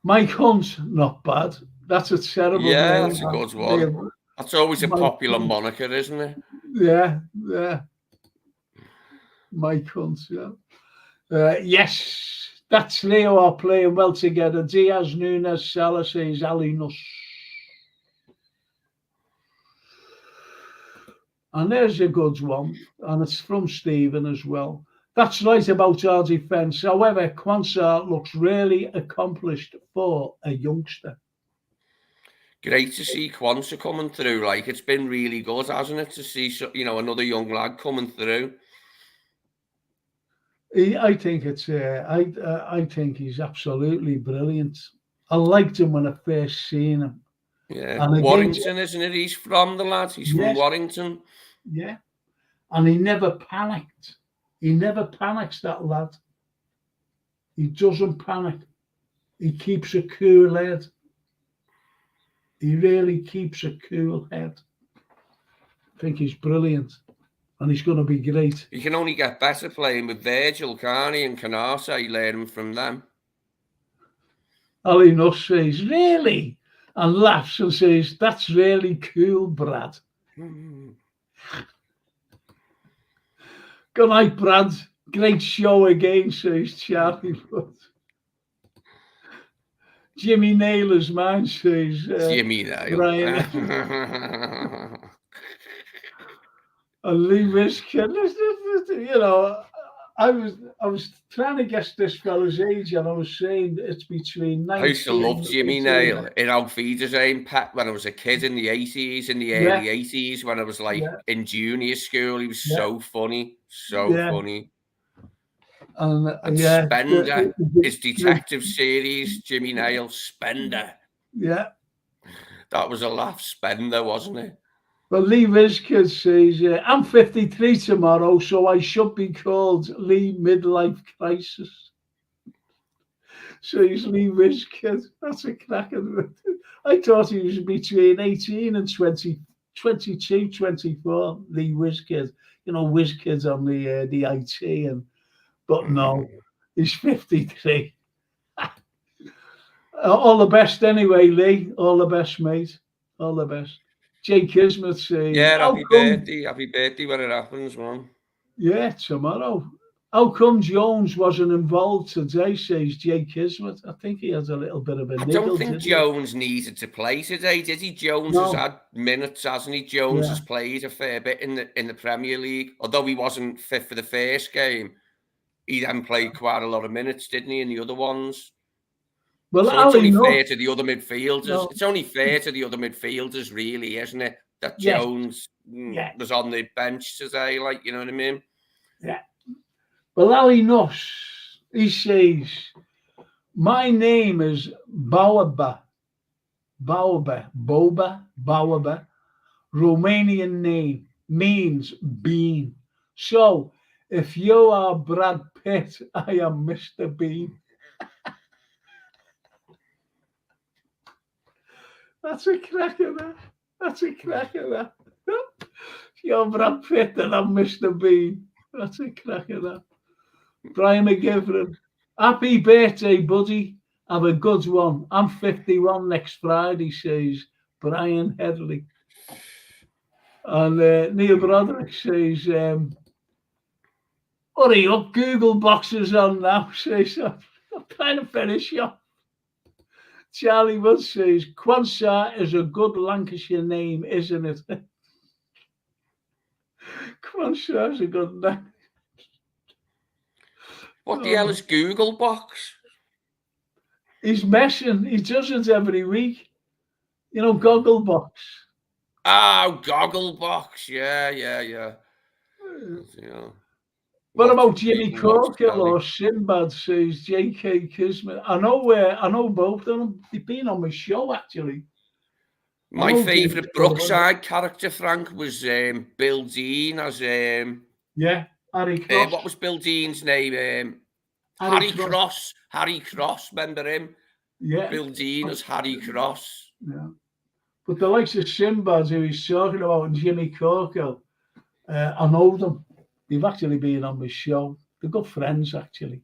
Mike Hunt, not bad. That's a terrible Yeah, name. that's a good one. That's always a popular moniker, isn't it? Yeah. Mike Hunt, yeah. Yes, that's Leo are playing well together. Diaz, Nunes, Salah says Ali Nuss. And there's a good one, and it's from Stephen as well. That's right about our defence. However, Quansah looks really accomplished for a youngster. Great to see Quansah coming through. Like, it's been really good, hasn't it, to see another young lad coming through. I think it's. I think he's absolutely brilliant. I liked him when I first seen him. Yeah, Warrington, isn't it? He's from the lad. He's from Warrington. Yeah, and he never panicked. He never panics, that lad. He doesn't panic. He keeps a cool head. He really keeps a cool head. I think he's brilliant, and he's going to be great. You can only get better playing with Virgil, can't he, and Canarsa, learning from them. Ali Nuss says, really? And laughs and says, that's really cool, Brad. Good night, Brad. Great show again, says Charlie. Jimmy Naylor's mine, says Jimmy Naylor. Brian. And Lee Riskin, I was trying to guess this fella's age, and I was saying it's between 19. I used to love Jimmy Nail in Alfieda's Pet when I was a kid in the 80s, in the early 80s, when I was like in junior school. He was so funny, funny. And Spender, his detective series, Jimmy Nail, Spender. Yeah. That was a laugh, Spender, wasn't it? Well, Lee Rizkid says, I'm 53 tomorrow, so I should be called Lee Midlife Crisis. Says Lee Rizkid. That's a cracking. I thought he was between 18 and 22, 24, Lee Rizkid. Wizkids on the IT, but no, he's 53. All the best anyway, Lee. All the best, mate. All the best. Jay Kismet says, happy birthday when it happens, man. Yeah, tomorrow. How come Jones wasn't involved today, says Jay Kismet? I think he has a little bit of a niggle. I don't think Jones needed to play today, did he? Jones has had minutes, hasn't he? Jones has played a fair bit in the Premier League. Although he wasn't fit for the first game, he then played quite a lot of minutes, didn't he, in the other ones? Well, so it's only fair to the other midfielders. No. It's only fair to the other midfielders, really, isn't it? That Jones was on the bench today, like, you know what I mean? Yeah. Well, Ali Nuss, he says, my name is Boba, Romanian name, means bean. So, if you are Brad Pitt, I am Mr. Bean. That's a cracker, that. That's a cracker, that. You're Brad Pitt and I'm Mr. Bean. That's a cracker, that. Brian McGivern. Happy birthday, buddy. Have a good one. I'm 51 next Friday, says Brian Headley. And Neil Broderick says, hurry up, Google boxes on now, says, I'm trying to finish you. Charlie Wood says, Quansah is a good Lancashire name, isn't it? Quansah is a good name. What the hell is Google Box? He's messing. He does it every week. Gogglebox. Oh, Gogglebox. Yeah. What about Jimmy Corkill or Sinbad, says J.K. Kismet? I know both of them. They've been on my show, actually. My favourite Brookside character, Frank, was Bill Dean as... Harry Cross. What was Bill Dean's name? Harry Cross. Harry Cross, remember him? Yeah. Bill Dean as Harry Cross. Yeah. But the likes of Sinbad, who he's talking about, and Jimmy Corkill, I know them. They've actually been on my show. They're good friends, actually.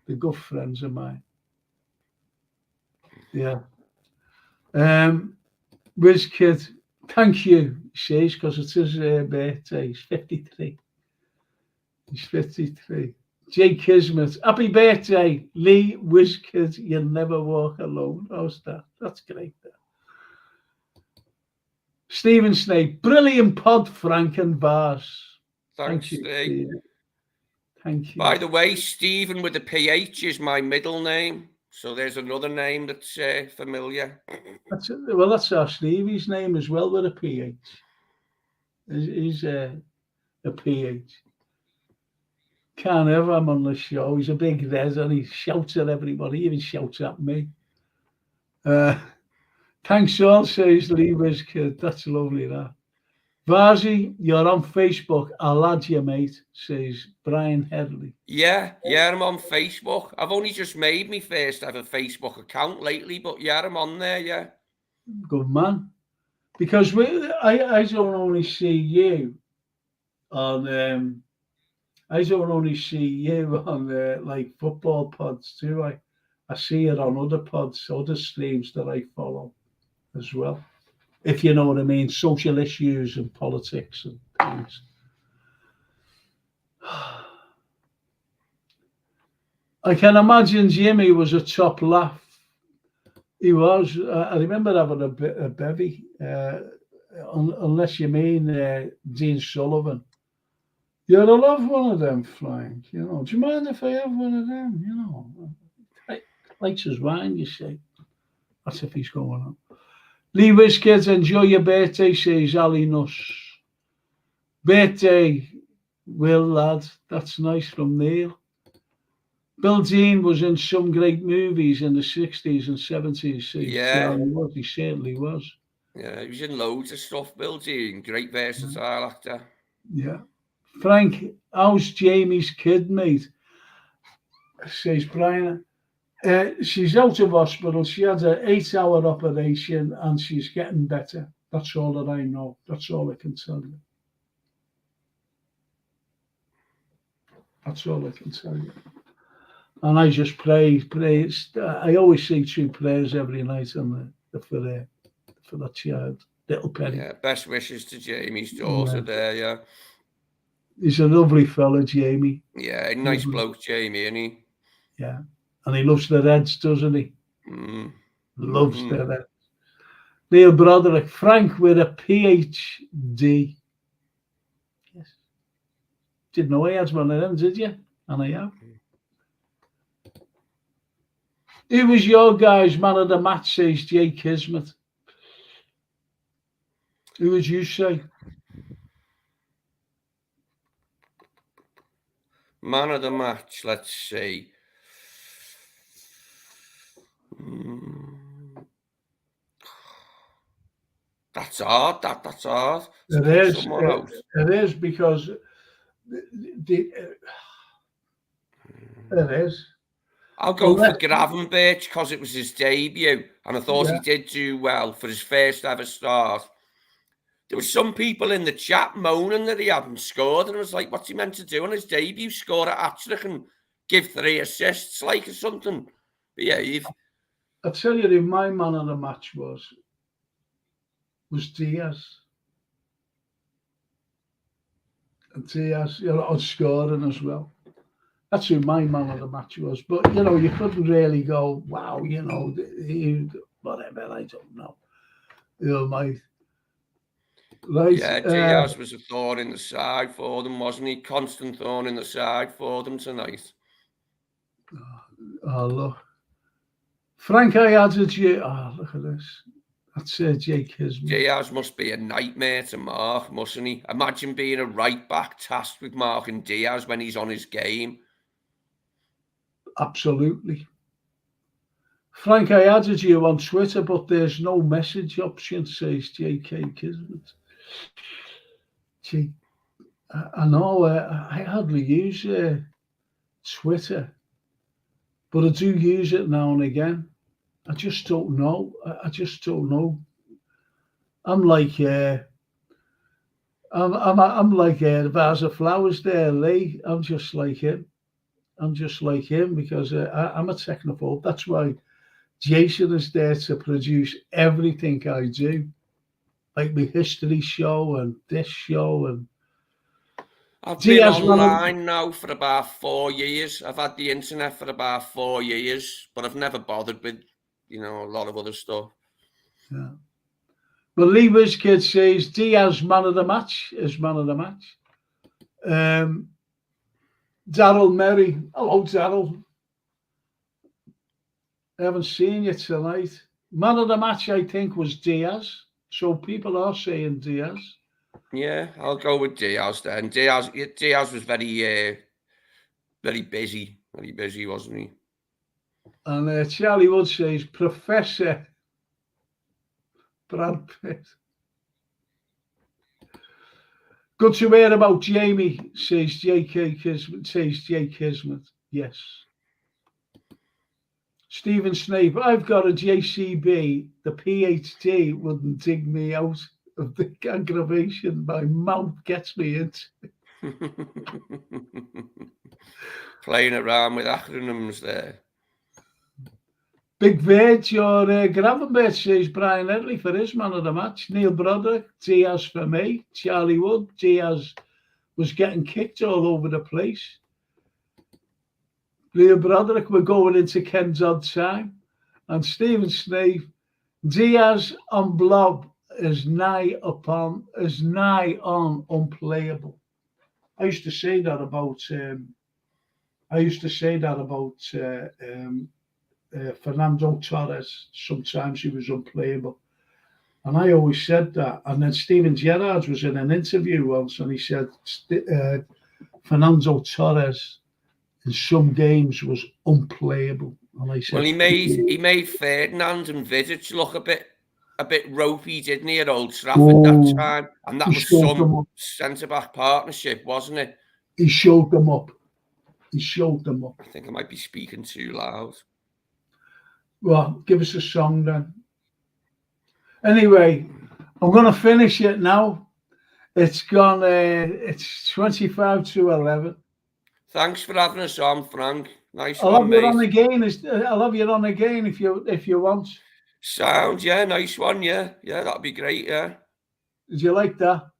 They're good friends of mine. Yeah. Wiz Kid, thank you, he says, because it's his birthday. He's 53. He's 53. Jay Kismet, happy birthday, Lee Wiz Kid. You'll never walk alone. How's that? That's great. Stephen Snake, brilliant pod, Frank and Vars. Thanks, Thank you, Steve. Stephen. Thank you. By the way, Stephen with a PH is my middle name. So there's another name that's familiar. That's our Stevie's name as well, with a PH. He's a PH. Can't have him on the show. He's a big res and he shouts at everybody. He even shouts at me. Thanks all, says Lee Wiz Kid. That's lovely, that. Varzy, you're on Facebook. I'll add you, mate, says Brian Headley. Yeah, I'm on Facebook. I've only just made my first ever Facebook account lately, but yeah, I'm on there, yeah. Good man. Because I don't only see you on like football pods too. I see it on other pods, other streams that I follow as well. If you know what I mean, social issues and politics and things. I can imagine Jimmy was a top laugh. He was. I remember having a bevy, unless you mean Dean Sullivan. You'd love one of them, Frank. You know, do you mind if I have one of them? You know, likes his wine, you see. That's if he's going on. Lee Wiz Kids, enjoy your birthday, says Ali Nuss. Birthday, Will, lad. That's nice from Neil. Bill Dean was in some great movies in the 60s and 70s. Yeah. He certainly was. Yeah, he was in loads of stuff, Bill Dean. Great versatile actor. Yeah. Frank, how's Jamie's kid, mate? Says Brian. She's out of hospital. She had an 8-hour operation and she's getting better. That's all that I know. That's all I can tell you. That's all I can tell you. And I just pray. I always say 2 prayers every night for that child, little Penny. Yeah, best wishes to Jamie's daughter there, yeah. He's a lovely fella, Jamie. Yeah, nice bloke, Jamie, isn't he? Yeah. And he loves the Reds, doesn't he? Loves the Reds. Neil Broderick, Frank with a PhD. Yes. Didn't know he had one of them, did you? And I have. Who was your guy's man of the match, says Jay Kismet? Who would you say? Man of the match, let's see. That's hard. That's hard. It is because it is. I'll go for Gravenberch because it was his debut, and I thought he did do well for his first ever start. There were some people in the chat moaning that he hadn't scored, and I was like, what's he meant to do on his debut? Score at hat-trick and give 3 assists, like, or something? But yeah, I'll tell you who my man of the match was Diaz. And Diaz, on scoring as well. That's who my man of the match was. But, you couldn't really go, wow, whatever, I don't know. Right. Yeah, Diaz was a thorn in the side for them, wasn't he? Constant thorn in the side for them tonight. Oh, look. Frank, I added you. Oh, look at this. That's Jake Kisman. Diaz must be a nightmare to mark, mustn't he? Imagine being a right back tasked with marking Diaz when he's on his game. Absolutely. Frank, I added you on Twitter, but there's no message option, says J.K. Kismet. Gee, I know I hardly use Twitter, but I do use it now and again. I just don't know. I'm like, I'm like a vase of flowers there, Lee. I'm just like him. I'm just like him because I'm a technophobe. That's why Jason is there to produce everything I do, like my history show and this show. And I've been Diaz, online now for about 4 years. I've had the internet for about 4 years, but I've never bothered with, a lot of other stuff. yeah. But Lee Wizkid says Diaz man of the match is man of the match. Daryl Merry, hello Daryl. I haven't seen you tonight. Man of the match, I think, was Diaz. So people are saying Diaz. Yeah, I'll go with Diaz then. Diaz was very busy. Very busy, wasn't he? And Charlie Wood says Professor Brad Pitt. Good to hear about Jamie, says J.K. Kismet. Yes. Stephen Snape, I've got a JCB. The PhD wouldn't dig me out of the aggravation my mouth gets me into. Playing around with acronyms there. Big Veg or Gravenberg says Brian Edley for his man of the match. Neil Broderick, Diaz for me. Charlie Wood, Diaz was getting kicked all over the place. Neil Broderick, we're going into Ken's odd time. And Stephen Snape, Diaz on Blob is nigh on unplayable. I used to say that about Fernando Torres. Sometimes he was unplayable. And I always said that. And then Steven Gerrard was in an interview once and he said Fernando Torres in some games was unplayable. And I said, well, he made Ferdinand and Vidic look a bit ropey, didn't he, at Old Trafford that time? And that was some centre-back partnership, wasn't it? He showed them up. I think I might be speaking too loud. Well, give us a song then. Anyway, I'm going to finish it now. It's gone. It's 25 to 11. Thanks for having us on, Frank. Nice I'll one, have mate. you on again. I'll have you on again if you want. Sound, yeah, nice one, yeah, that'd be great, yeah. Did you like that?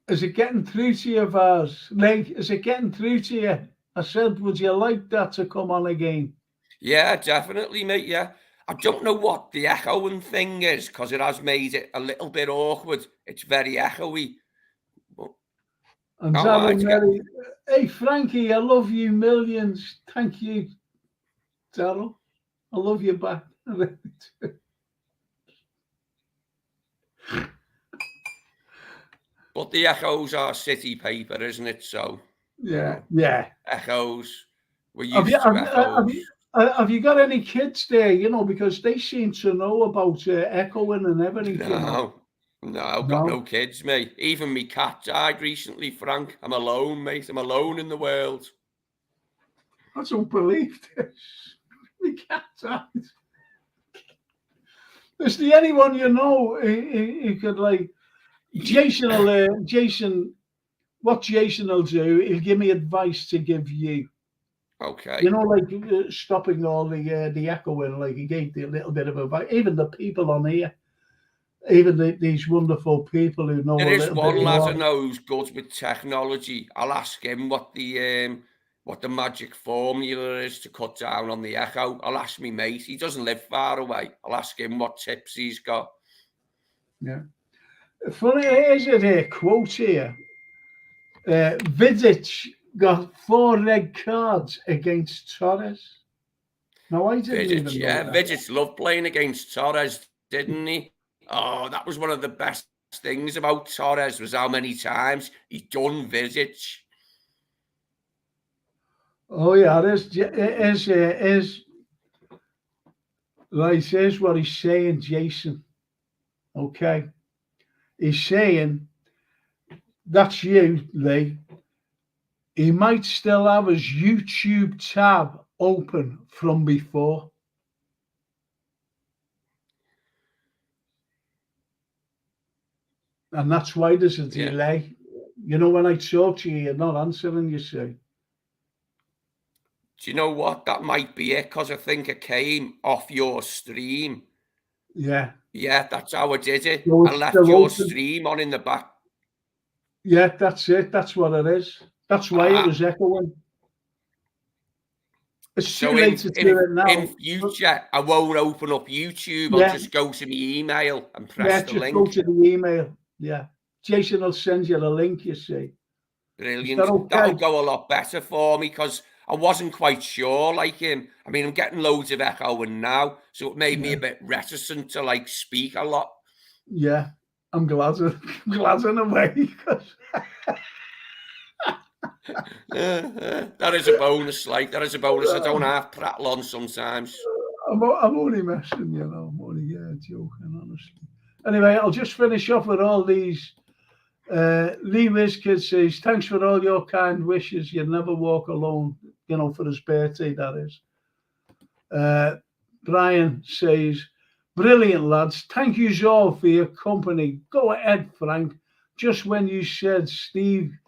Is it getting through to you, Vaz? Nate, is it getting through to you? I said, would you like that to come on again? Yeah, definitely, mate, yeah. I don't know what the echoing thing is because it has made it a little bit awkward. It's very echoey. But and Daryl, hey, Frankie, I love you millions. Thank you, Daryl. I love you back. But the echoes are city paper, isn't it? So, yeah. Echoes. We're used to echoes. Have you got any kids there? Because they seem to know about echoing and everything. No, I've got no kids, mate. Even me cat died recently, Frank. I'm alone, mate. I'm alone in the world. I don't believe this. My cat died. Is there anyone you know who could Jason? What Jason will do, he'll give me advice to give you. Okay. Stopping all the echoing. He gave a little bit of advice. Even the people on here. Even these wonderful people who know. There is one lad I know who's good with technology. I'll ask him what the magic formula is to cut down on the echo. I'll ask me mate. He doesn't live far away. I'll ask him what tips he's got. Yeah. Funny, is it a quote here? Vidic got 4 red cards against Torres. No, I didn't even know that. Vidic loved playing against Torres, didn't he? Oh, that was one of the best things about Torres was how many times he done Vidic. Oh yeah, here's what he's saying, Jason. Okay, he's saying that's you, Lee. He might still have his YouTube tab open from before. And that's why there's a delay. You know, when I talk to you, you're not answering, you see. Do you know what? That might be it, because I think it came off your stream. Yeah. Yeah, that's how I did it. So I left your stream on in the back. Yeah, that's it. That's what it is. That's why it was echoing. It's too late to do it now. In future, I won't open up YouTube. I'll just go to my email and press the link. Go to the email. Yeah. Jason will send you the link, you see. Brilliant. Okay? That'll go a lot better for me, because I wasn't quite sure. Like, I mean, I'm getting loads of echoing now, so it made me a bit reticent to like speak a lot. Yeah, I'm glad in a way. That is a bonus. Like, that is a bonus. I don't have prattle on sometimes. I'm only messing, you know. I'm only joking, honestly. Anyway, I'll just finish off with all these. Lee Wizkid says, thanks for all your kind wishes. You never walk alone, you know, for his birthday, that is. Brian says, brilliant, lads. Thank you all for your company. Go ahead, Frank. Just when you said Steven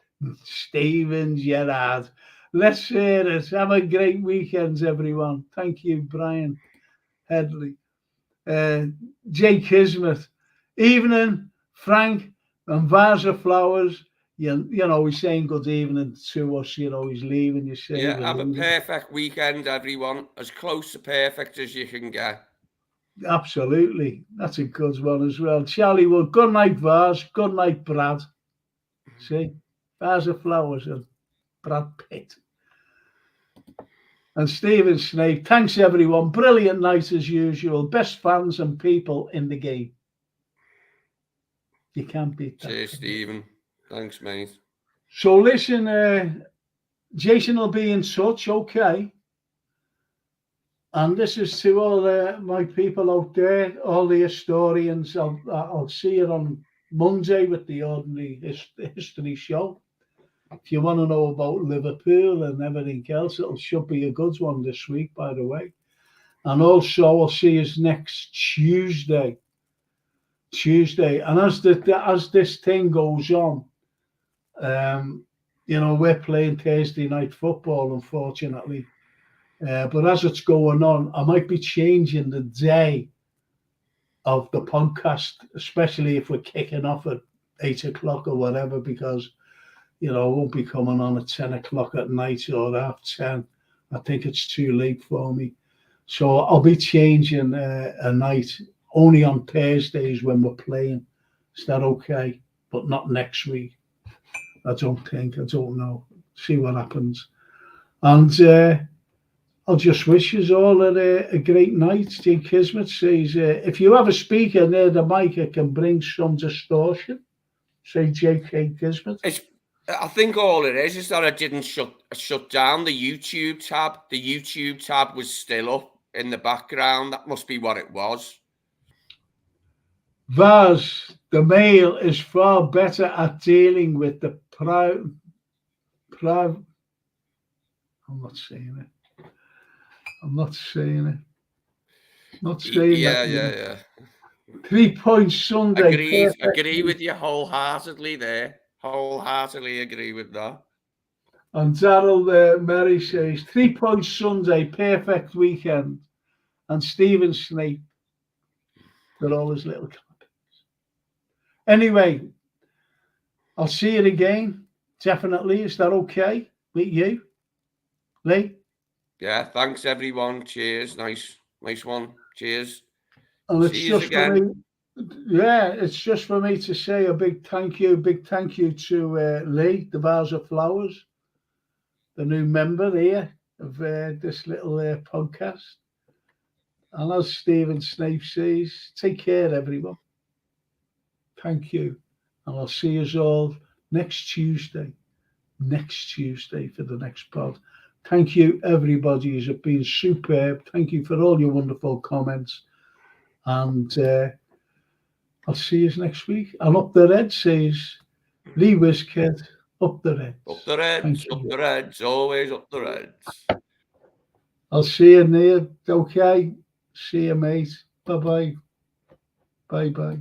Gerrard. Let's hear it. Have a great weekend, everyone. Thank you, Brian Headley. Jay Kismet. Evening, Frank and Vaza Flowers. You know, he's saying good evening to us. You know, he's leaving. You say, yeah, have a perfect weekend, everyone. As close to perfect as you can get. Absolutely. That's a good one as well. Charlie Wood. Good night, Vaz. Good night, Brad. See, Vaza Flowers and Brad Pitt. And Stephen Snape. Thanks, everyone. Brilliant night as usual. Best fans and people in the game. You can't beat that. Cheers, Stephen. Thanks, mate. So listen, Jason will be in touch, okay? And this is to all my people out there, all the historians. I'll see you on Monday with the Ordinary History Show. If you want to know about Liverpool and everything else, it should be a good one this week, by the way. And also, I'll see you next Tuesday. And as this thing goes on, you know, we're playing Thursday night football, unfortunately. But as it's going on, I might be changing the day of the podcast, especially if we're kicking off at 8 o'clock or whatever, because, you know, I won't be coming on at 10 o'clock at night or 10:30. I think it's too late for me. So I'll be changing a night only on Thursdays when we're playing. Is that okay? But not next week. I don't think. I don't know. See what happens. And I'll just wish you all a great night. Jake Kismet says, if you have a speaker near the mic, it can bring some distortion. Say J.K. Kismet. I think all it is that I didn't shut down the YouTube tab. The YouTube tab was still up in the background. That must be what it was. Vaz, the male is far better at dealing with the I'm not saying it. Yeah. 3 points Sunday. Agree with you wholeheartedly there. Wholeheartedly agree with that. And Daryl Mary says 3 points Sunday, perfect weekend. And Stephen Snape with all his little comments. Anyway, I'll see you again. Definitely. Is that okay with you, Lee? Yeah, thanks everyone. Cheers. Nice one. Cheers. And it's just for me. Yeah, it's just for me to say a big thank you to Lee, the Vase of Flowers, the new member here of this little podcast. And as Stephen Snape says, take care, everyone. Thank you. And I'll see you all next Tuesday for the next pod. Thank you, everybody. You've been superb. Thank you for all your wonderful comments. And I'll see you next week. And Up the Reds says, Lee Wizkid, up the Reds. Up the Reds, up the Reds, always up the Reds. I'll see you, Neil. Okay. See you, mate. Bye-bye. Bye-bye.